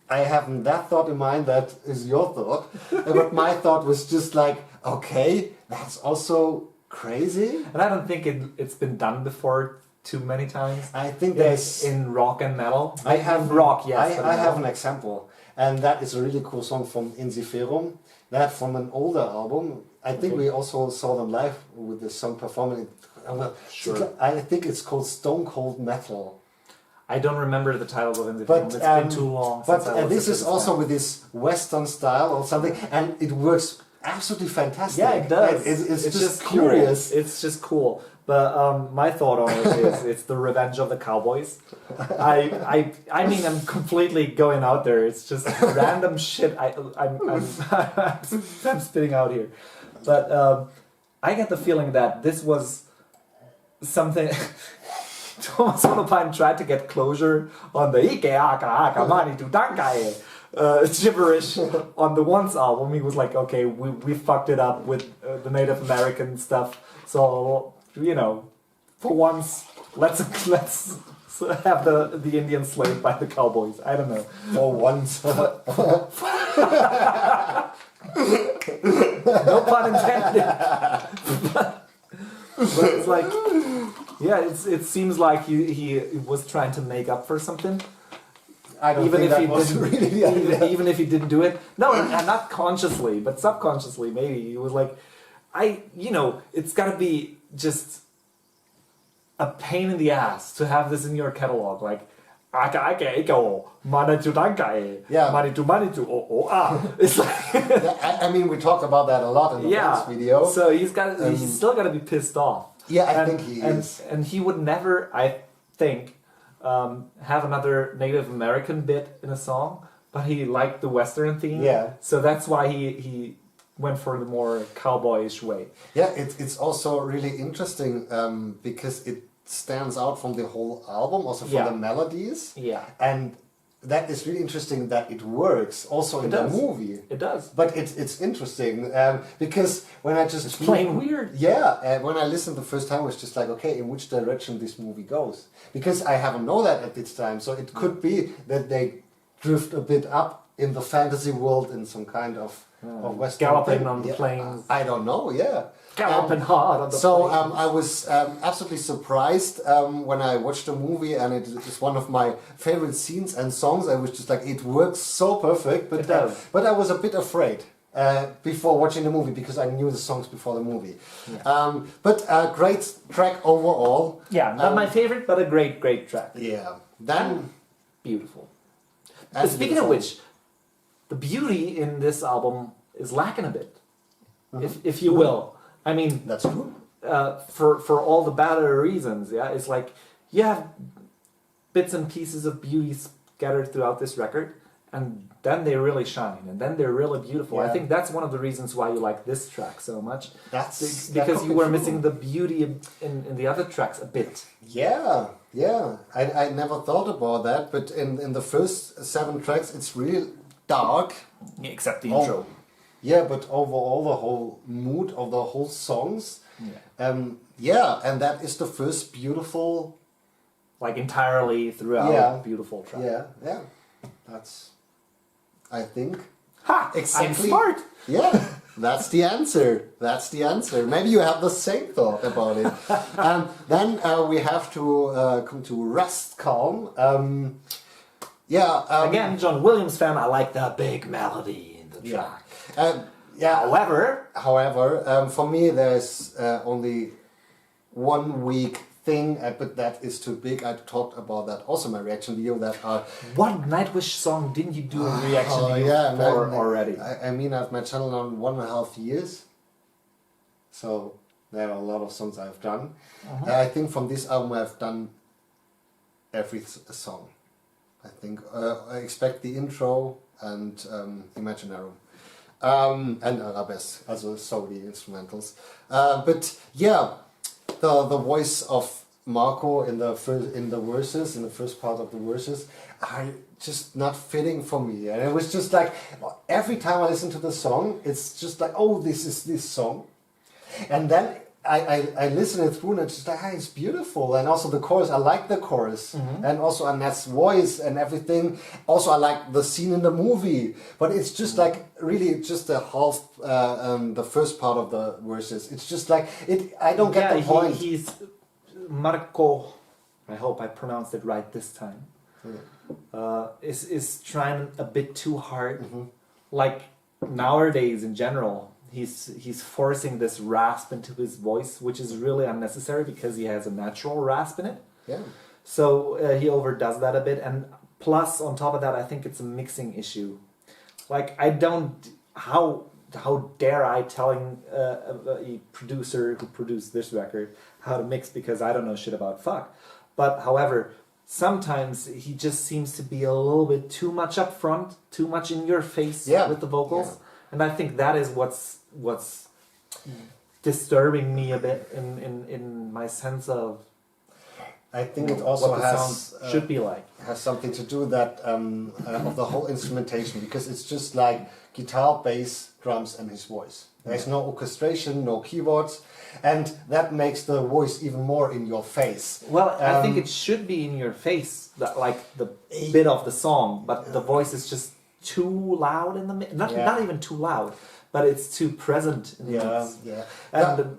I haven't that thought in mind. That is your thought, but my thought was just like, okay, that's also crazy. And I don't think it's been done before too many times. I think there's in rock and metal. I have rock, yes. I have an example, and that is a really cool song from Imaginaerum. That from an older album. I think we also saw them live with this song performing. Sure. I think it's called Stone Cold Metal. I don't remember the titles of Imaginaerum. But It's been too long. But since I this listened is to also band. with this Western style or something, and it works absolutely fantastic. Yeah, it does. It's just cool. curious. It's just cool. But my thought on it is it's the revenge of the cowboys. I mean I'm completely going out there. It's just random shit. I'm spitting out here, but I get the feeling that this was something. Thomas Holopine tried to get closure on the Ike Aka Aka Mani Tu Dankai gibberish on the Once album. He was like, okay, we fucked it up with the Native American stuff. So, you know, for once, let's have the Indians slaved by the cowboys. I don't know. For once. No pun intended. But it's like, yeah, it seems like he was trying to make up for something. I don't think that was really the idea. Even if he didn't do it. No, and not consciously, but subconsciously maybe. He was like, it's gotta be just a pain in the ass to have this in your catalog. Like, it's like I mean, we talked about that a lot in the last video. So he's still got to be pissed off. Yeah, I think he is. And he would never, I think, have another Native American bit in a song, but he liked the Western theme. Yeah. So that's why he went for the more cowboyish way. Yeah, it's also really interesting because it stands out from the whole album, also from the melodies. Yeah. And that is really interesting that it works also in the movie. It does. But it's interesting because when I just... It's plain weird. Yeah, when I listened the first time, I was just like, okay, in which direction this movie goes? Because I haven't known that at this time, so it could be that they drift a bit up in the fantasy world in some kind of Western galloping thing. on the plains. I don't know, yeah. Galloping hard on the So plains. I was absolutely surprised when I watched the movie, and it is one of my favorite scenes and songs. I was just like, it works so perfect. But It does. But I was a bit afraid before watching the movie because I knew the songs before the movie. Yeah. But a great track overall. Yeah, not my favorite, but a great track. Yeah. Then Beautiful. But speaking of which, the beauty in this album is lacking a bit, if you will. I mean, that's true. For all the better reasons. Yeah, it's like you have bits and pieces of beauty scattered throughout this record, and then they really shine, and then they're really beautiful. I think that's one of the reasons why you like this track so much. That's because you were missing the beauty in the other tracks a bit. Yeah. I never thought about that, but in the first 7 tracks, it's really dark. Except the intro. Yeah, but overall, the whole mood of the whole songs. Yeah. And that is the first beautiful. Like entirely throughout beautiful track. Yeah. That's, I think. Ha! Exactly. I'm smart! Yeah, that's the answer. That's the answer. Maybe you have the same thought about it. Then we have to come to Rest Calm. Again, John Williams fan, I like the big melody in the track. However, for me, there's only one weak thing, but that is too big. I talked about that also in my reaction video. What Nightwish song didn't you do a reaction video for already? I mean, I've my channel on 1.5 years, so there are a lot of songs I've done. I think from this album I've done every song. I think I expect the intro and Imaginaerum. And Arabesque, also so the instrumentals. But yeah, the voice of Marco in the verses, in the first part of the verses, are just not fitting for me. And it was just like every time I listen to the song, it's just like, oh, this is this song. And then I listen it through and it's just like, it's beautiful. And also the chorus, I like the chorus. And also Annette's voice and everything. Also I like the scene in the movie. But it's just like really just the half, the first part of the verses. It's just like, I don't get the point. He's Marco, I hope I pronounced it right this time, is trying a bit too hard. Like nowadays in general. He's forcing this rasp into his voice, which is really unnecessary because he has a natural rasp in it. Yeah. So he overdoes that a bit, and plus on top of that, I think it's a mixing issue. Like how dare I telling a producer who produced this record how to mix, because I don't know shit about fuck. But however, sometimes he just seems to be a little bit too much up front, too much in your face with the vocals. Yeah. And I think that is what's disturbing me a bit in my sense of. I think it also should be like has something to do that of the whole instrumentation, because it's just like guitar, bass, drums, and his voice. There's no orchestration, no keyboards, and that makes the voice even more in your face. Well, I think it should be in your face, like the bit of the song, but the voice is just too loud in the mix. Not even too loud, but it's too present in the mix.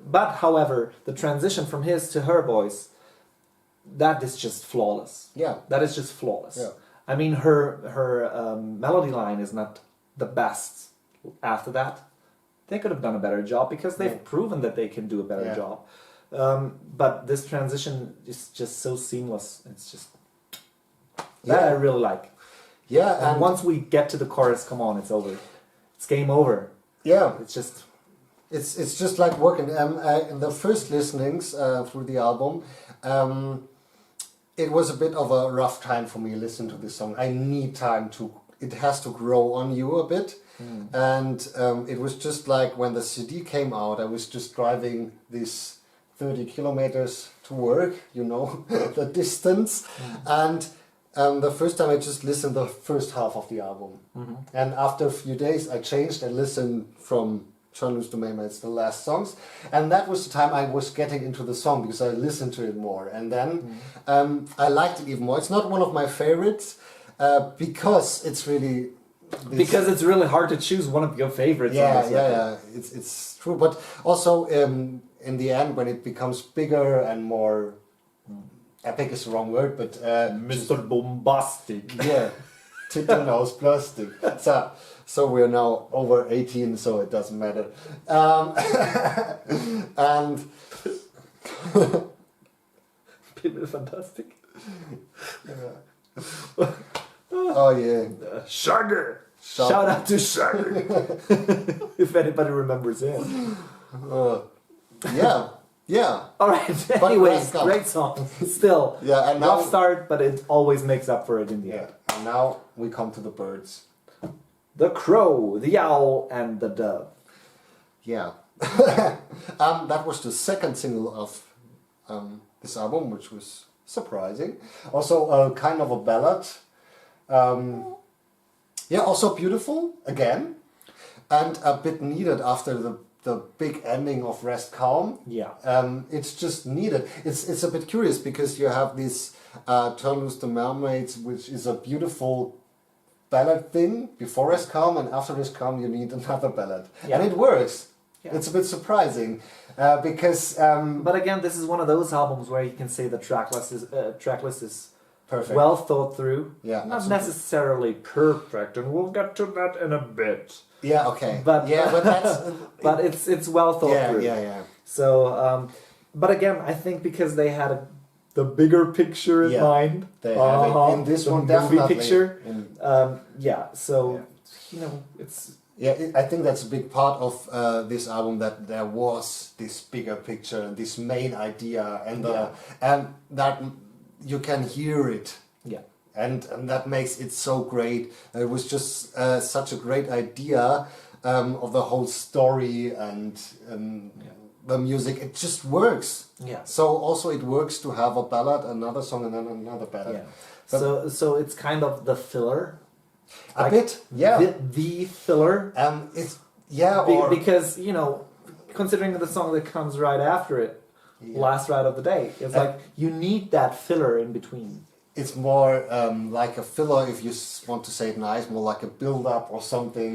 But however, the transition from his to her voice, that is just flawless. Yeah, that is just flawless. Yeah. I mean, her melody line is not the best. After that, they could have done a better job because they've proven that they can do a better job. But this transition is just so seamless. It's just that I really like. Yeah, and once we get to the chorus, come on, it's over. It's game over. Yeah, it's just like working. In the first listenings through the album, it was a bit of a rough time for me listening to this song. I need time it has to grow on you a bit. And it was just like when the CD came out, I was just driving these 30 kilometers to work, the distance. And the first time I just listened the first half of the album. And after a few days I changed and listened from John Lose Domain, it's the last songs. And that was the time I was getting into the song because I listened to it more. And then I liked it even more. It's not one of my favorites because it's really... Because it's really hard to choose one of your favorites. Yeah. It's true. But also in the end, when it becomes bigger and more... Epic is the wrong word, but... Mr. Bombastic. Yeah. Titel aus Plastik. So we're now over 18, so it doesn't matter. And... Pimmel fantastic. Oh yeah. Sugar. Sugar. Shout out to Sugar. If anybody remembers him. Yeah. Yeah. All right. Anyways, let's go. great song. Still, Yeah, and now rough start, but it always makes up for it in the yeah. end. And now we come to the birds. The crow, the owl, and the dove. Yeah. That was the second single of this album, which was surprising. Also, kind of a ballad. Yeah, also beautiful again, and a bit needed after the big ending of Rest Calm. Yeah. It's just needed. It's a bit curious because you have this Turn Loose the Mermaids, which is a beautiful ballad thing before Rest Calm, and after Rest Calm you need another ballad, Yeah. and it works. Yeah. It's a bit surprising because But again, this is one of those albums where you can say the track list is perfect. well thought through. Yeah, Not absolutely. necessarily perfect, and we'll get to that in a bit. Yeah, okay. But but that's but it's well thought yeah, through. yeah. So, but again, I think because they had the bigger picture in Yeah, mind. They have it in this the one movie definitely. picture. In- Yeah. So Yeah. you know, it's I think that's a big part of this album, that there was this bigger picture and this main idea, and that you can hear it, yeah. and that makes it so great. It was just such a great idea of the whole story and the music. It just works. Yeah. So also it works to have a ballad, another song, and then another ballad. Yeah. But- So it's kind of the filler. A Like, bit, yeah. The filler. It's or Because, you know, considering the song that comes right after it, Yeah. Last Ride of the Day, it's like you need that filler in between. it's more like a filler, if you want to say it nice, more like a build-up or something.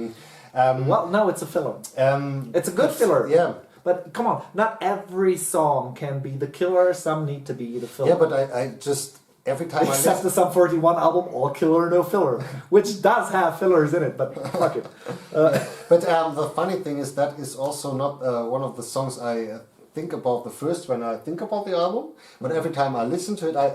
Well, no, it's a filler. It's a good filler. Yeah, But come on, not every song can be the killer. Some need to be the filler. yeah, but I just every time Except the Sum 41 album, All Killer No Filler, which does have fillers in it, but fuck it. But the funny thing is that is also not one of the songs I think about the first when I think about the album. But every time I listen to it, I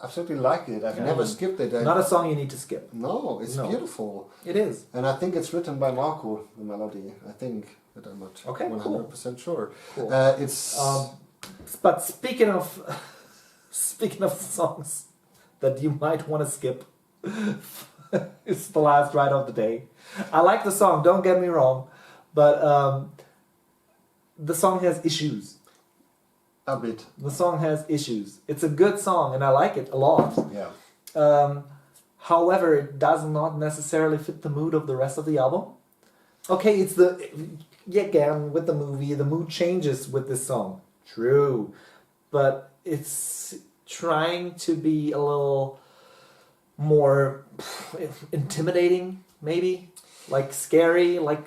absolutely like it. I've never skipped it. Not a song you need to skip. No, it's No. beautiful, It is. and I think it's written by Marco, the melody. I think, but I'm not Okay, cool. 100% sure. Cool. It's But speaking of songs that you might want to skip, it's The Last Ride of the Day. I like the song, don't get me wrong, but the song has issues. a bit, The song has issues. It's a good song, and I like it a lot. yeah. However, it does not necessarily fit the mood of the rest of the album. Okay, it's again, with the movie, the mood changes with this song. True. But it's trying to be a little more intimidating, maybe? Like scary, like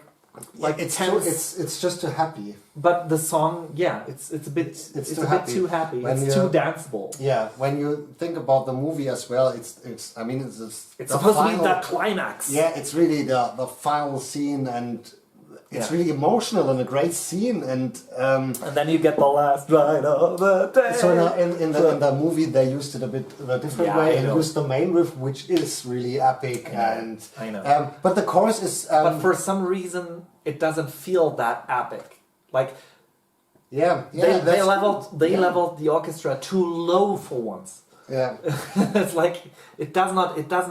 It's tense. it's just too happy. But the song, yeah, it's a bit It's it's too a bit happy. too happy. When It's too danceable. Yeah, when you think about the movie as well, it's I mean it's It's the supposed to be final- the climax. Yeah, it's really the final scene, and it's Yeah. really emotional and a great scene, and And then you get the last ride of the day. so in the movie they used it a bit a different Yeah, way I and know. used the main riff, which is really epic, and I know. but the chorus is But for some reason, it doesn't feel that epic. Like yeah they that's- yeah. leveled the orchestra too low for once. yeah It's like it does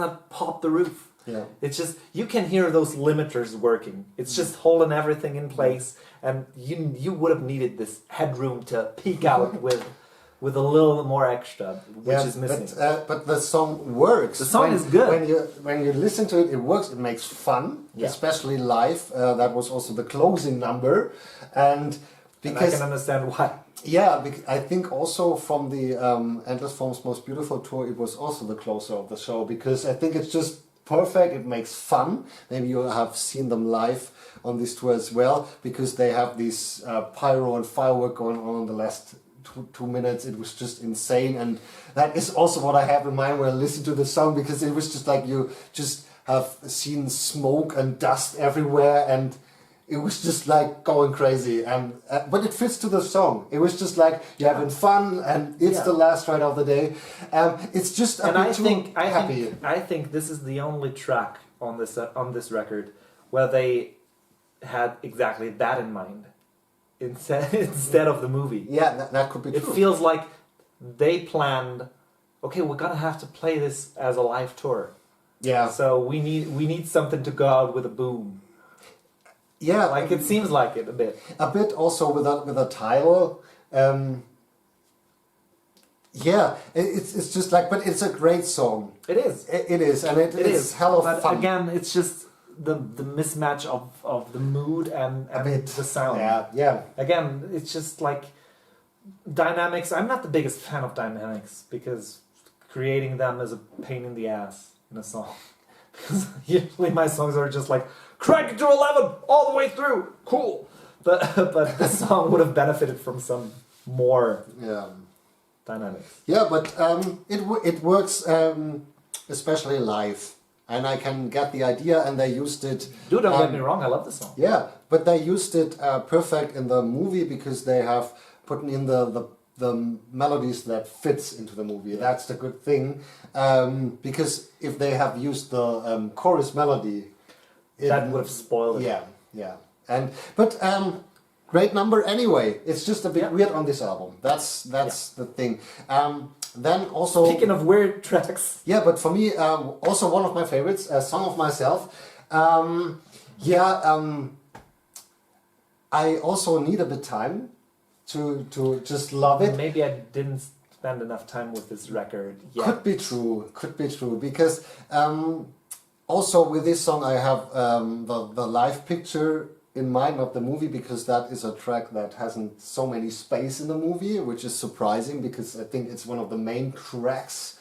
not pop the roof. yeah. It's just you can hear those limiters working. It's just holding everything in place, and you would have needed this headroom to peek out with a little more extra, which is missing. But the song works. The song is good. When you listen to it, it works. It makes fun, Yeah. especially live. That was also the closing number, and And I because can understand why. yeah, I think also from the Endless Form's Most Beautiful tour, it was also the closer of the show, because I think it's just perfect. It makes fun. Maybe you have seen them live on this tour as well, because they have this pyro and firework going on in the last 2 minutes. It was just insane, and that is also what I have in mind when I listen to the song, because it was just like you just have seen smoke and dust everywhere, and it was just like going crazy, and but it fits to the song. It was just like you're having fun, and it's the last ride of the day. It's just a bit too happy. I think this is the only track on this record where they had exactly that in mind instead of the movie. Yeah, that could be true. It feels like they planned. Okay, we're gonna have to play this as a live tour. Yeah. So we need something to go out with a boom. Yeah, Like it seems like it a bit. A bit also with a title. Yeah, it's just like, but it's a great song. It is. It is, and it's hell of but fun. Again, it's just the mismatch of the mood and the sound. Yeah. Again, it's just like dynamics. I'm not the biggest fan of dynamics because creating them is a pain in the ass in a song. Because usually my songs are just like crank it to 11 all the way through. Cool. But this song would have benefited from some more dynamics. Yeah, but it works especially live, and I can get the idea. And they used it. Dude, don't get me wrong. I love the song. Yeah, but they used it perfect in the movie because they have put in the melodies that fits into the movie. That's the good thing. Because if they have used the chorus melody, that would have spoiled it. Yeah. But great number anyway. It's just a bit weird on this album. That's the thing. Then also, speaking of weird tracks. Yeah, but for me, also one of my favorites, Song of Myself. I also need a bit time to just love it. Maybe I didn't spend enough time with this record yet. Could be true, because also with this song I have the live picture in mind of the movie, because that is a track that hasn't so many space in the movie, which is surprising because I think it's one of the main tracks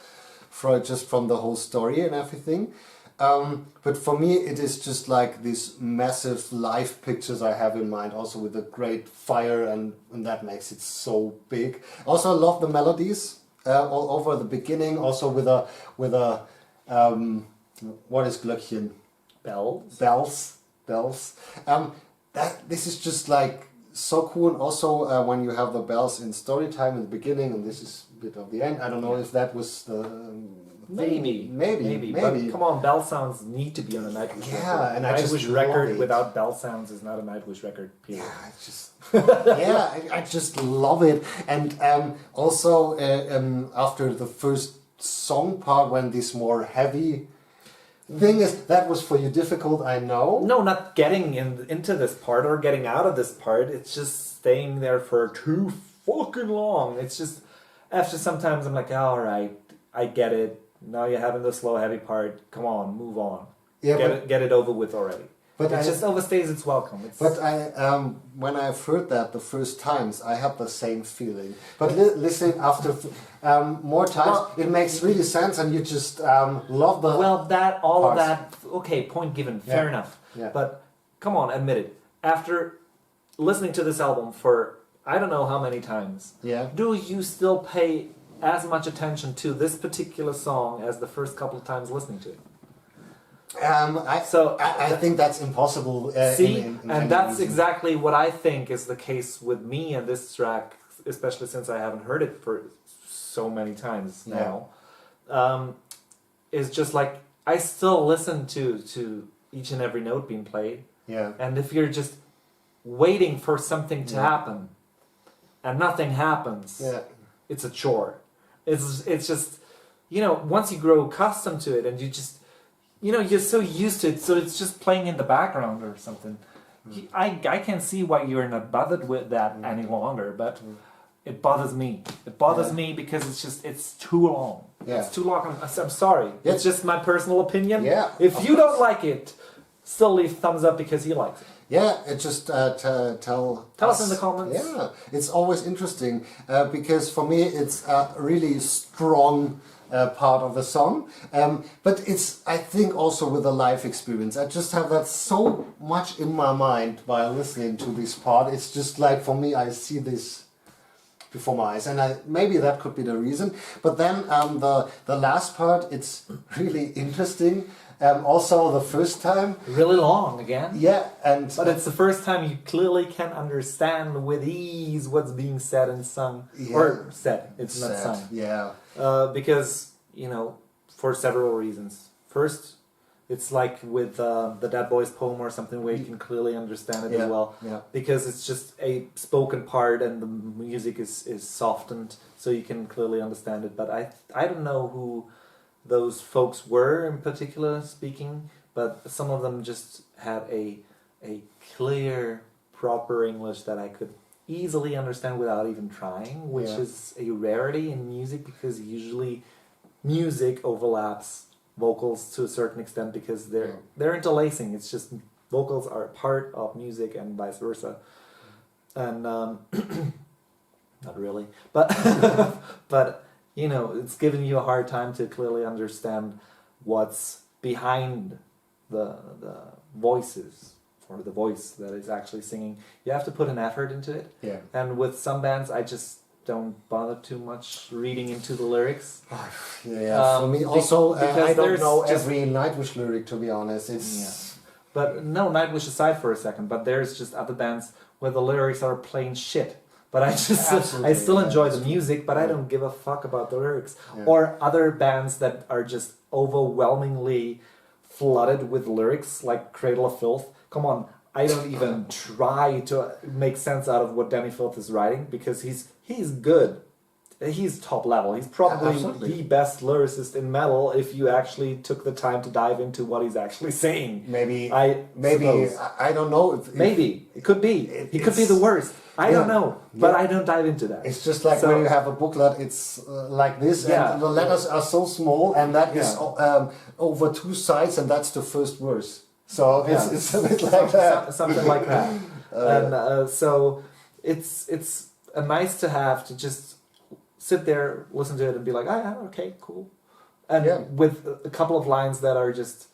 from the whole story and everything. But for me it is just like these massive live pictures I have in mind, also with the great fire, and that makes it so big. Also I love the melodies all over the beginning, also with a what is Glöckchen? Bells. This is just like so cool, and also when you have the bells in story time in the beginning, and this is a bit of the end. I don't know if that was the maybe. But come on, bell sounds need to be on a Nightwish record. Yeah, and Nightwish record without bell sounds is not a Nightwish record. Period. Yeah, I just love it, and also after the first song part, when this more heavy thing is, that was for you difficult, I know. No, not getting into this part or getting out of this part. It's just staying there for too fucking long. It's just, after sometimes I'm like, all right, I get it. Now you're having the slow, heavy part. Come on, move on. Yeah, get it over with already. But it just overstays its welcome. But when I've heard that the first times, I had the same feeling. But listening after more times, it makes really sense, and you just love the. Well, all of that. Okay, point given. Fair enough. Yeah. But come on, admit it. After listening to this album for I don't know how many times, do you still pay as much attention to this particular song as the first couple of times listening to it? I think that's impossible. And that's exactly what I think is the case with me and this track, especially since I haven't heard it for so many times now. Is just like, I still listen to each and every note being played. Yeah. And if you're just waiting for something to happen and nothing happens, it's a chore. It's just, once you grow accustomed to it and you just, you're so used to it, so it's just playing in the background or something. I can't see why you're not bothered with that any longer, but it bothers me. It bothers me because it's too long. Yeah. It's too long. I'm sorry. It's just my personal opinion. Yeah. If you don't like it, still leave thumbs up because he likes it. Yeah, just tell us in the comments. Yeah, it's always interesting because for me it's a really strong part of the song, but it's, I think, also with the live experience. I just have that so much in my mind while listening to this part. It's just like, for me, I see this before my eyes, and maybe that could be the reason. But then the last part, it's really interesting Also, the first time, Really long again. yeah, and But it's the first time you clearly can understand with ease what's being said and sung. Yeah. Or said, it's not sad, sung. yeah, Because, you know, for several reasons. First, it's like with the Dead Boys poem or something where you can clearly understand it as well. yeah. Because it's just a spoken part and the music is softened so you can clearly understand it. But I don't know who those folks were in particular speaking, but some of them just had a clear, proper English that I could easily understand without even trying, which Yeah. is a rarity in music because usually music overlaps vocals to a certain extent because they're interlacing. It's just vocals are part of music and vice versa. And not really, but but you know, it's giving you a hard time to clearly understand what's behind the voices or the voice that is actually singing. You have to put an effort into it. Yeah. And with some bands, I just don't bother too much reading into the lyrics. Yeah, for me also, because I don't there's know just- every Nightwish lyric, to be honest. It's Yeah. But no, Nightwish aside for a second, but there's just other bands where the lyrics are plain shit. But I just, Absolutely, I still yeah, enjoy that's the music, but I don't give a fuck about the lyrics. Yeah. Or other bands that are just overwhelmingly flooded with lyrics, like Cradle of Filth. Come on, I don't even try to make sense out of what Danny Filth is writing because he's good. He's top level. He's probably Absolutely. the best lyricist in metal if you actually took the time to dive into what he's actually saying. maybe, I suppose. I don't know. If, Maybe. It could be. He could be the worst. I don't know. But I don't dive into that. It's just like So- when you have a booklet, it's like this, Yeah. and the letters are so small, and that is Yeah. over 2 sides, and that's the first verse. So Yeah. it's a bit like that. Something like that. And so it's nice to have to just sit there, listen to it, and be like, yeah, okay, cool. And Yeah. with a couple of lines that are just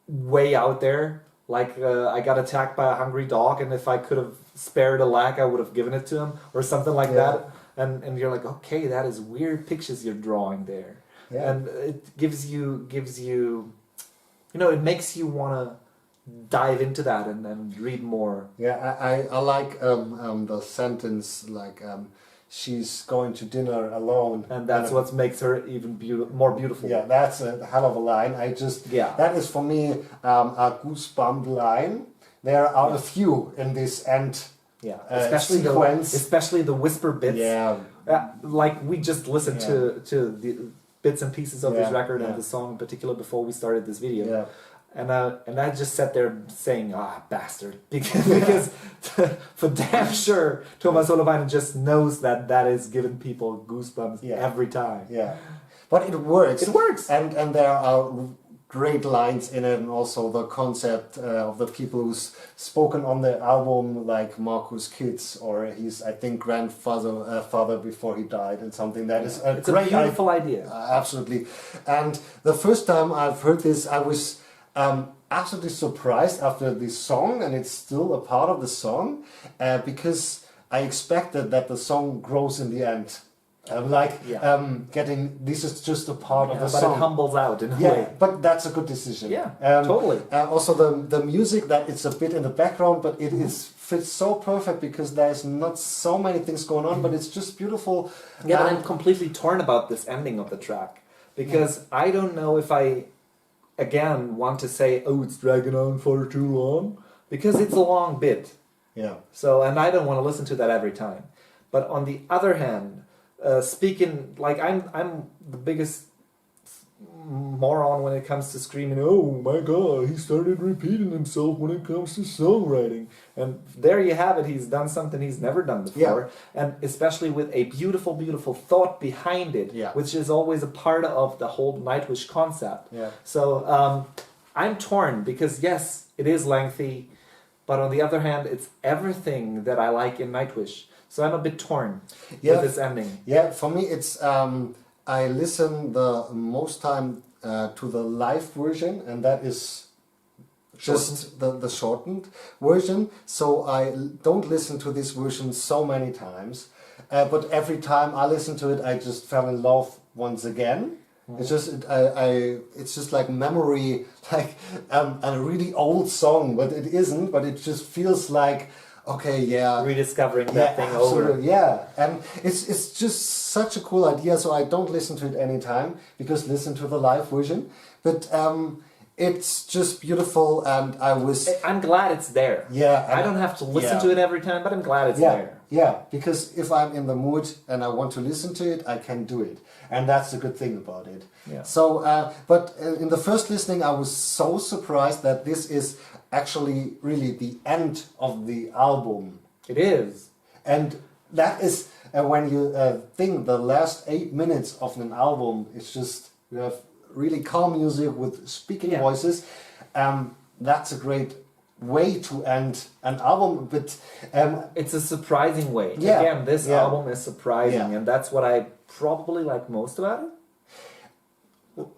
way out there, like I got attacked by a hungry dog, and if I could have spared a leg, I would have given it to him, or something like Yeah. that. And you're like, okay, that is weird pictures you're drawing there. Yeah. And it gives you, you know, it makes you want to dive into that and read more. Yeah, I like the sentence like she's going to dinner alone, And that's what makes her even more beautiful. Yeah, that's a hell of a line. That is for me a goosebump line. There are a few in this end. Yeah, Sequence. especially the whisper bits. Yeah, Like we just listened to the bits and pieces of this Yeah, record yeah. and the song in particular before we started this video. yeah. And I just sat there saying, bastard. Because for damn sure, Thomas Olainen just knows that is giving people goosebumps every time. Yeah, but it works. It works. and there are great lines in it, and also the concept of the people who's spoken on the album, like Marcus Kids, or his, I think, grandfather father before he died, and something that is It's great a beautiful idea. Absolutely. And the first time I've heard this, I was absolutely surprised after this song, and it's still a part of the song, because I expected that the song grows in the end. Getting this is just a part of the but song. it humbles out in a Yeah, way. but that's a good decision. Yeah, totally. Also, the music, that it's a bit in the background, but it is fits so perfect because there's not so many things going on, but it's just beautiful. Yeah, but I'm completely torn about this ending of the track because I don't know if I, again, want to say, oh, it's dragging on for too long, because it's a long bit. Yeah. So, and I don't want to listen to that every time. But on the other hand, speaking, like I'm the biggest moron when it comes to screaming, oh my god, he started repeating himself when it comes to songwriting. And there you have it, he's done something he's never done before. And especially with a beautiful, beautiful thought behind it, which is always a part of the whole Nightwish concept. Yeah. So I'm torn because yes, it is lengthy, but on the other hand, it's everything that I like in Nightwish. So I'm a bit torn with this ending. Yeah, for me it's I listen the most time to the live version, and that is just the shortened version. So I don't listen to this version so many times, but every time I listen to it, I just fell in love once again. It's just it's just like memory, like a really old song, but it isn't. But it just feels like, okay, yeah, rediscovering that thing absolutely, over. yeah, and it's just such a cool idea. So I don't listen to it anytime because listen to the live version, but it's just beautiful, and I'm glad it's there. Yeah, I don't have to listen yeah. to it every time, but I'm glad it's yeah, there. yeah, because if I'm in the mood and I want to listen to it, I can do it, and that's the good thing about it. Yeah. So, but in the first listening, I was so surprised that this is actually really the end of the album, It is. and that is when you think the last 8 minutes of an album, it's just you have really calm music with speaking Yeah. voices. That's a great way to end an album, but It's a surprising way. Yeah, Again, this yeah. album is surprising, Yeah. and that's what I probably like most about it.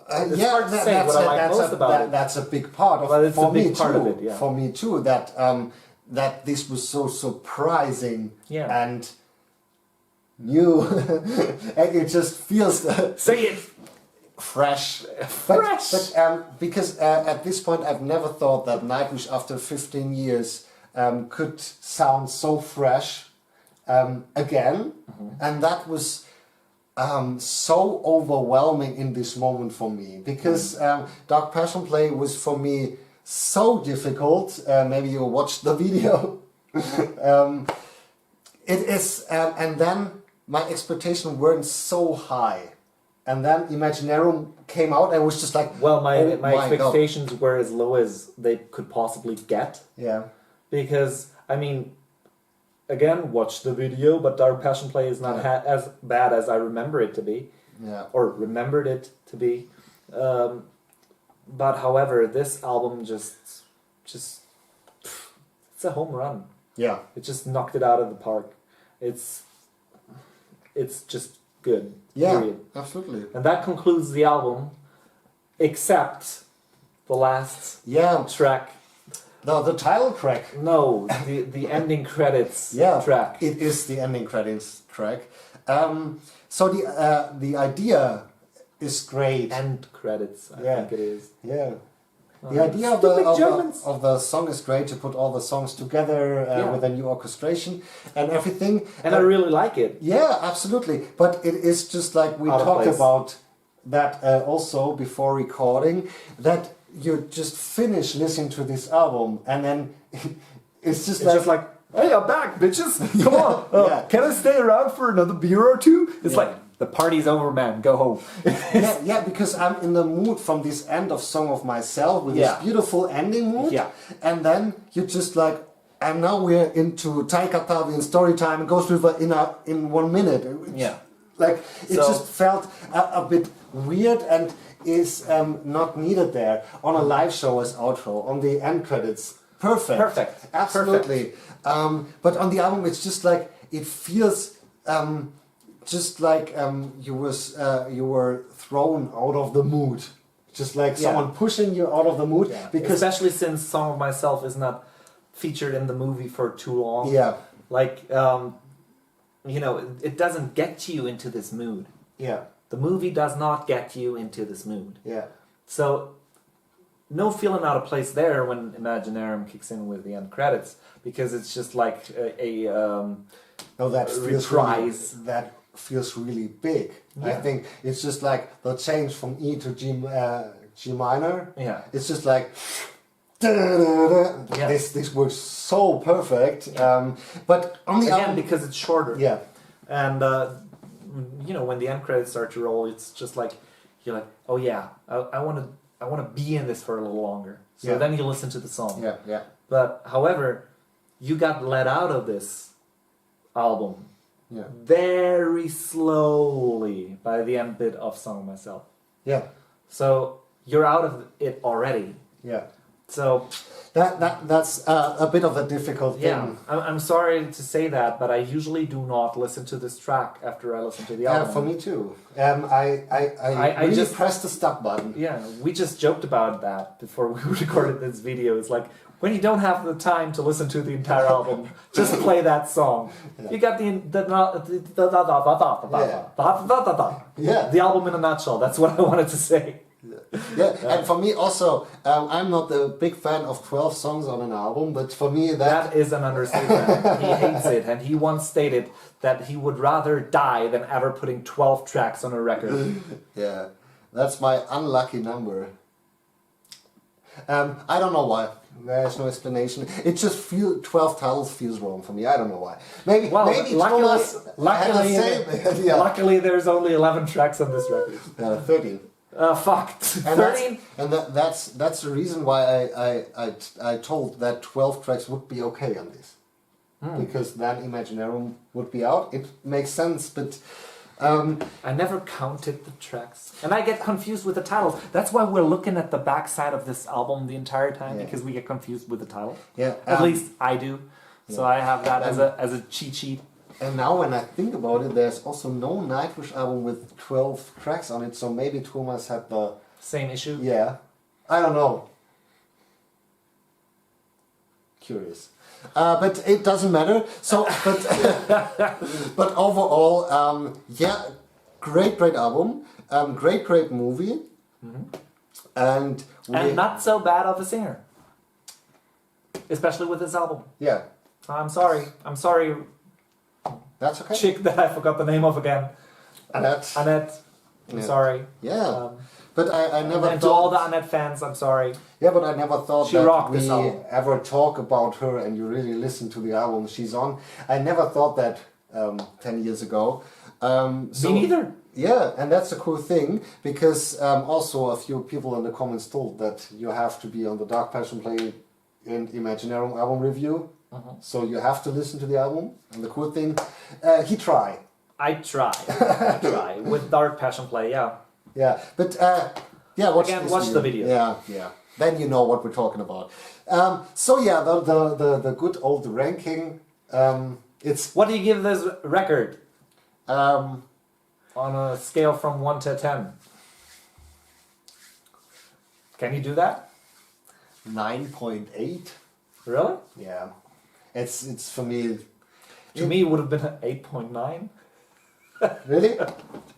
It's yeah, hard to say what I like most about it. That's a big part of But it's for a big me part too. of it, yeah. For me too, that that this was so surprising Yeah. and new, and it just feels Say it! fresh. Fresh! But because at this point I've never thought that Nightwish after 15 years could sound so fresh again, and that was so overwhelming in this moment for me, because Dark Passion Play was for me so difficult. Maybe you watched the video. It is, and then my expectations weren't so high. And then Imaginaerum came out, and it was just like, Well, my oh my God. expectations were as low as they could possibly get. Yeah, Because, I mean, again, watch the video, but Dark Passion Play is not as bad as I remember it to be. yeah, Or remembered it to be. But however, this album just it's a home run. yeah, It just knocked it out of the park. It's just good. yeah, Period. absolutely. And that concludes the album, except the last Yeah, track. the title track. No, the ending credits Yeah, track. It is the ending credits track. So the idea is great. End credits, I Yeah. think it is. Yeah. The idea of the, Stupid Germans. of the song is great, to put all the songs together Yeah. with a new orchestration and everything. And I really like it. Yeah, absolutely. But it is just like we Out of talked place. about that also before recording, that you just finish listening to this album and then it's just like, hey, I'm back, bitches. Come on. Yeah. Can I stay around for another beer or two? It's Yeah. like, the party's over, man. Go home. yeah, because I'm in the mood from this end of Song of Myself with Yeah. this beautiful ending mood. Yeah. And then you just like, and now we're into Taikatavi and story time. It goes with in 1 minute. Yeah. Like it So- just felt a bit weird and is not needed there on a live show as outro on the end credits. Perfect. Perfect. Absolutely. But on the album, it's just like it feels. Just like you were thrown out of the mood, just like someone pushing you out of the mood, because Especially since Song of Myself is not featured in the movie for too long. yeah, Like, it doesn't get you into this mood. yeah, The movie does not get you into this mood. yeah, So, no feeling out of place there when Imaginaerum kicks in with the end credits, because it's just like no, that feels reprise. really, that feels really big. I Yeah. think it's just like the change from E to G minor. Yeah. It's just like. Da-da-da-da. Yeah. This works so perfect, but on the Again, album, because it's shorter. yeah, And, when the end credits start to roll, it's just like, you're like, oh yeah, I want to be in this for a little longer. So Yeah. then you listen to the song. yeah, yeah, But, however, you got let out of this album yeah, very slowly by the end bit of Song of Myself. yeah, So you're out of it already. yeah. So that's a bit of a difficult thing. yeah, I'm sorry to say that, but I usually do not listen to this track after I listen to the album. Yeah, for me too. I really just pressed the stop button. Yeah, we just joked about that before we recorded this video. It's like, when you don't have the time to listen to the entire album, just play that song. Yeah. You got Yeah. the album in a nutshell. That's what I wanted to say. Yeah, and for me also, I'm not a big fan of 12 songs on an album, but for me That is an understatement. He hates it, and he once stated that he would rather die than ever putting 12 tracks on a record. Yeah, that's my unlucky number. I don't know why. There's no explanation. It just 12 titles feels wrong for me. I don't know why. Maybe Thomas had the same idea. Luckily, there's only 11 tracks on this record. 13. Fuck. 13? That's the reason why I told that 12 tracks would be okay on this. Because then Imaginaerum would be out. It makes sense, but... I never counted the tracks. And I get confused with the titles. That's why we're looking at the back side of this album the entire time, because we get confused with the title. Yeah. At least I do. So I have that as a cheat sheet. And now when I think about it, there's also no Nightwish album with 12 tracks on it, so maybe Thomas had the... Same issue? Yeah. I don't know. Curious. But it doesn't matter. So, but overall, yeah, great album, great movie, and not so bad of a singer, especially with this album. Yeah, I'm sorry, that's okay. chick that I forgot the name of again. Annette. I'm sorry. Yeah. But I never and thought... to all the Annette fans, I'm sorry. Yeah, but I never thought She that rocked we this album. ever talk about her and you really listen to the album she's on. I never thought that 10 years ago. Me neither. Yeah, and that's a cool thing, because also a few people in the comments told that you have to be on the Dark Passion Play and Imaginaerum album review. So you have to listen to the album. And the cool thing, he tried. I try. With Dark Passion Play, yeah. Yeah, but yeah, watch the video. Yeah. Then you know what we're talking about. So yeah, the good old ranking. It's What do you give this record um, on a scale from 1 to 10? Can you do that? 9.8. Really? Yeah, it's for me. To me, it would have been an 8.9. Really?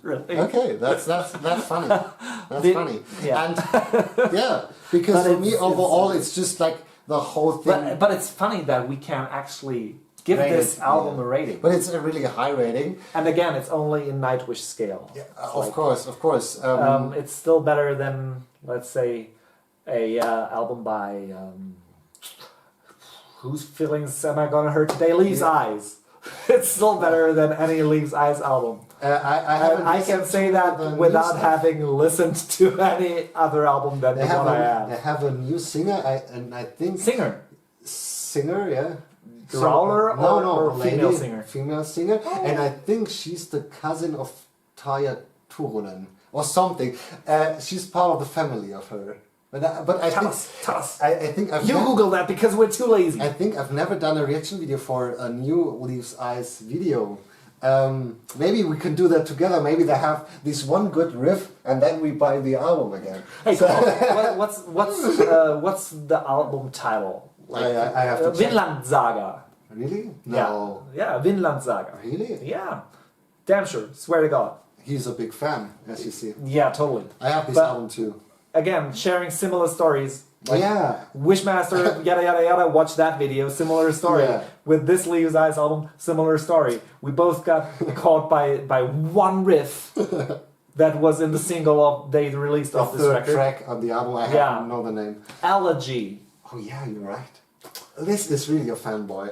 Really? Okay, that's funny. That's funny. Yeah. And yeah, because But for me overall, it's just like the whole thing. But it's funny that we can actually give Rate this it, album yeah. a rating. But it's a really high rating. And again, it's only in Nightwish scale. Yeah, It's of like, course. it's still better than, let's say, a album by whose feelings am I gonna hurt today? Leaves Eyes. It's still better than any Leaves Eyes album. I can say that without having listened to any other album than the one I have. They have a new singer, I think... Singer, yeah. Growler or lady, female singer? Female singer. Oh. And I think she's the cousin of Tarja Turunen or something. She's part of the family of her. But I Tell think us. I think I've You Google that because we're too lazy. I think I've never done a reaction video for a new Leaves Eyes video. Maybe we can do that together. Maybe they have this one good riff, and then we buy the album again. Hey, what's the album title? I have to check. Vinland Saga. Really? No. Yeah, Vinland Saga. Really? Yeah. Damn sure. Swear to God. He's a big fan, as you see. Yeah, totally. I have this But- album too. Again, sharing similar stories. Like Yeah. Wishmaster, yada yada yada, watch that video, similar story. Yeah. With this Leaves Eyes album, similar story. We both got caught by one riff that was in the single of they released The off this third record. track on the album, I Yeah. don't know the name. Elegy. Oh yeah, you're right. This is really a fanboy.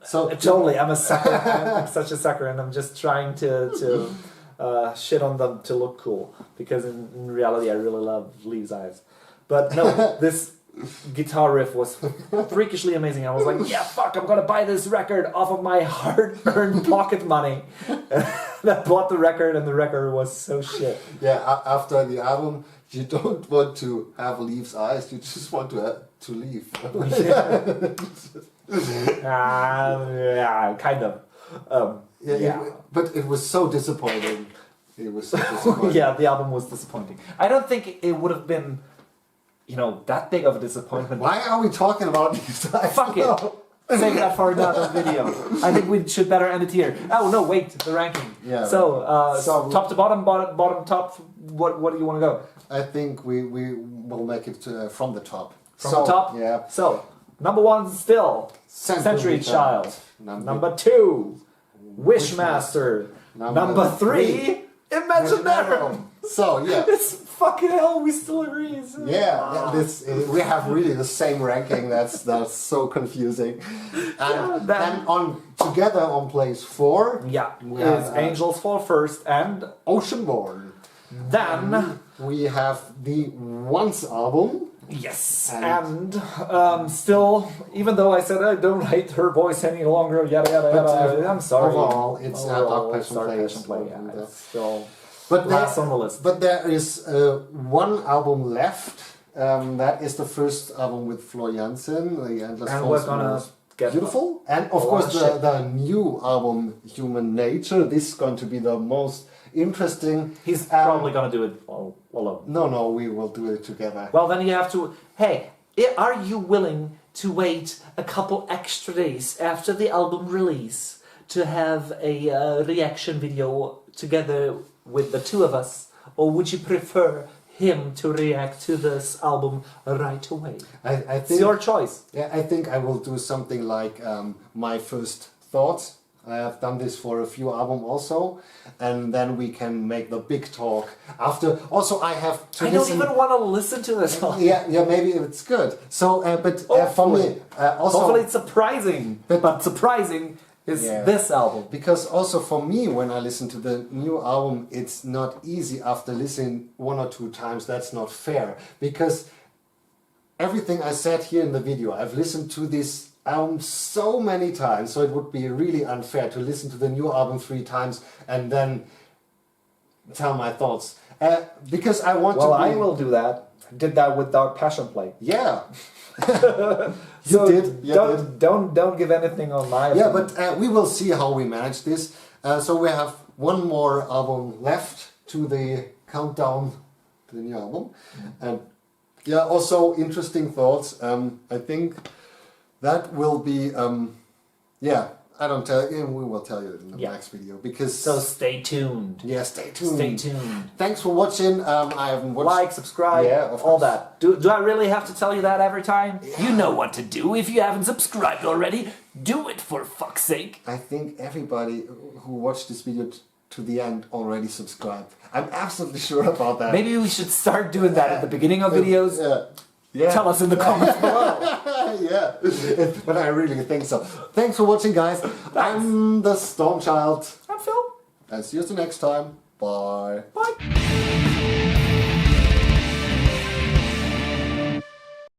So Totally, I'm a sucker. I'm such a sucker, and I'm just trying to shit on them to look cool, because in reality I really love Leaves Eyes. But no, this guitar riff was freakishly amazing. I was like, yeah, fuck, I'm gonna buy this record off of my hard-earned pocket money. And I bought the record, and the record was so shit. Yeah, after the album, you don't want to have Leaf's eyes, you just want to leave. Yeah, kind of. But it was so disappointing. It was so disappointing. Yeah, the album was disappointing. I don't think it would have been, that big of a disappointment. Why are we talking about these eyes? Fuck it. Save that for another video. I think we should better end it here. Oh no, wait, the ranking. Yeah. So top to bottom, bottom top. What do you want to go? I think we will make it from the top. From the top. Yeah. So number 1 still Century Child. Number 2 Wishmaster. Number 3 Imaginaerum. So yeah. It's fucking hell. We still agree. We have really the same ranking. That's so confusing. And then together on place 4. Yeah, we is have, Angels Fall First and Oceanborn. then we have the Once album. yes, and still, even though I said I don't hate her voice any longer, yada yada yada. I'm sorry. Overall, it's Dark Passion Play. Yeah, it's still But last on the list. But there is one album left. That is the first album with Floor Jansen, the Endless And Falls we're gonna was get beautiful. And of a course lot of the new album, Human Nature. This is going to be the most interesting. He's probably gonna do it all alone. No, we will do it together. Well, then you have to. Hey, are you willing to wait a couple extra days after the album release to have a reaction video together with the two of us, or would you prefer him to react to this album right away? I think it's your choice. Yeah, I think I will do something like my first thoughts. I have done this for a few albums also, and then we can make the big talk after. Also, I have to. I don't even want to listen to this one. Yeah, maybe it's good. So, for me, also hopefully it's surprising. But surprising is this album. Because also for me, when I listen to the new album, it's not easy after listening 1 or 2 times. That's not fair. Because everything I said here in the video, I've listened to this album so many times, so it would be really unfair to listen to the new album 3 times and then tell my thoughts. Because I want to. Well, I will do that. I did that with Dark Passion Play. Yeah. You did. Don't give anything on my. Yeah, but we will see how we manage this. So we have one more album left to the countdown to the new album, and also interesting thoughts. I think that will be. I don't tell you. We will tell you in the next video because. So stay tuned. Yeah, stay tuned. Stay tuned. Thanks for watching. I haven't watched. Like, subscribe, all that. Do I really have to tell you that every time? You know what to do. If you haven't subscribed already, do it for fuck's sake. I think everybody who watched this video to the end already subscribed. I'm absolutely sure about that. Maybe we should start doing that at the beginning of videos. Yeah. Tell us in the comments below. Yeah, but I really think so. Thanks for watching, guys. I'm the Stormchild. I'm Phil. And see you the next time. Bye. Bye.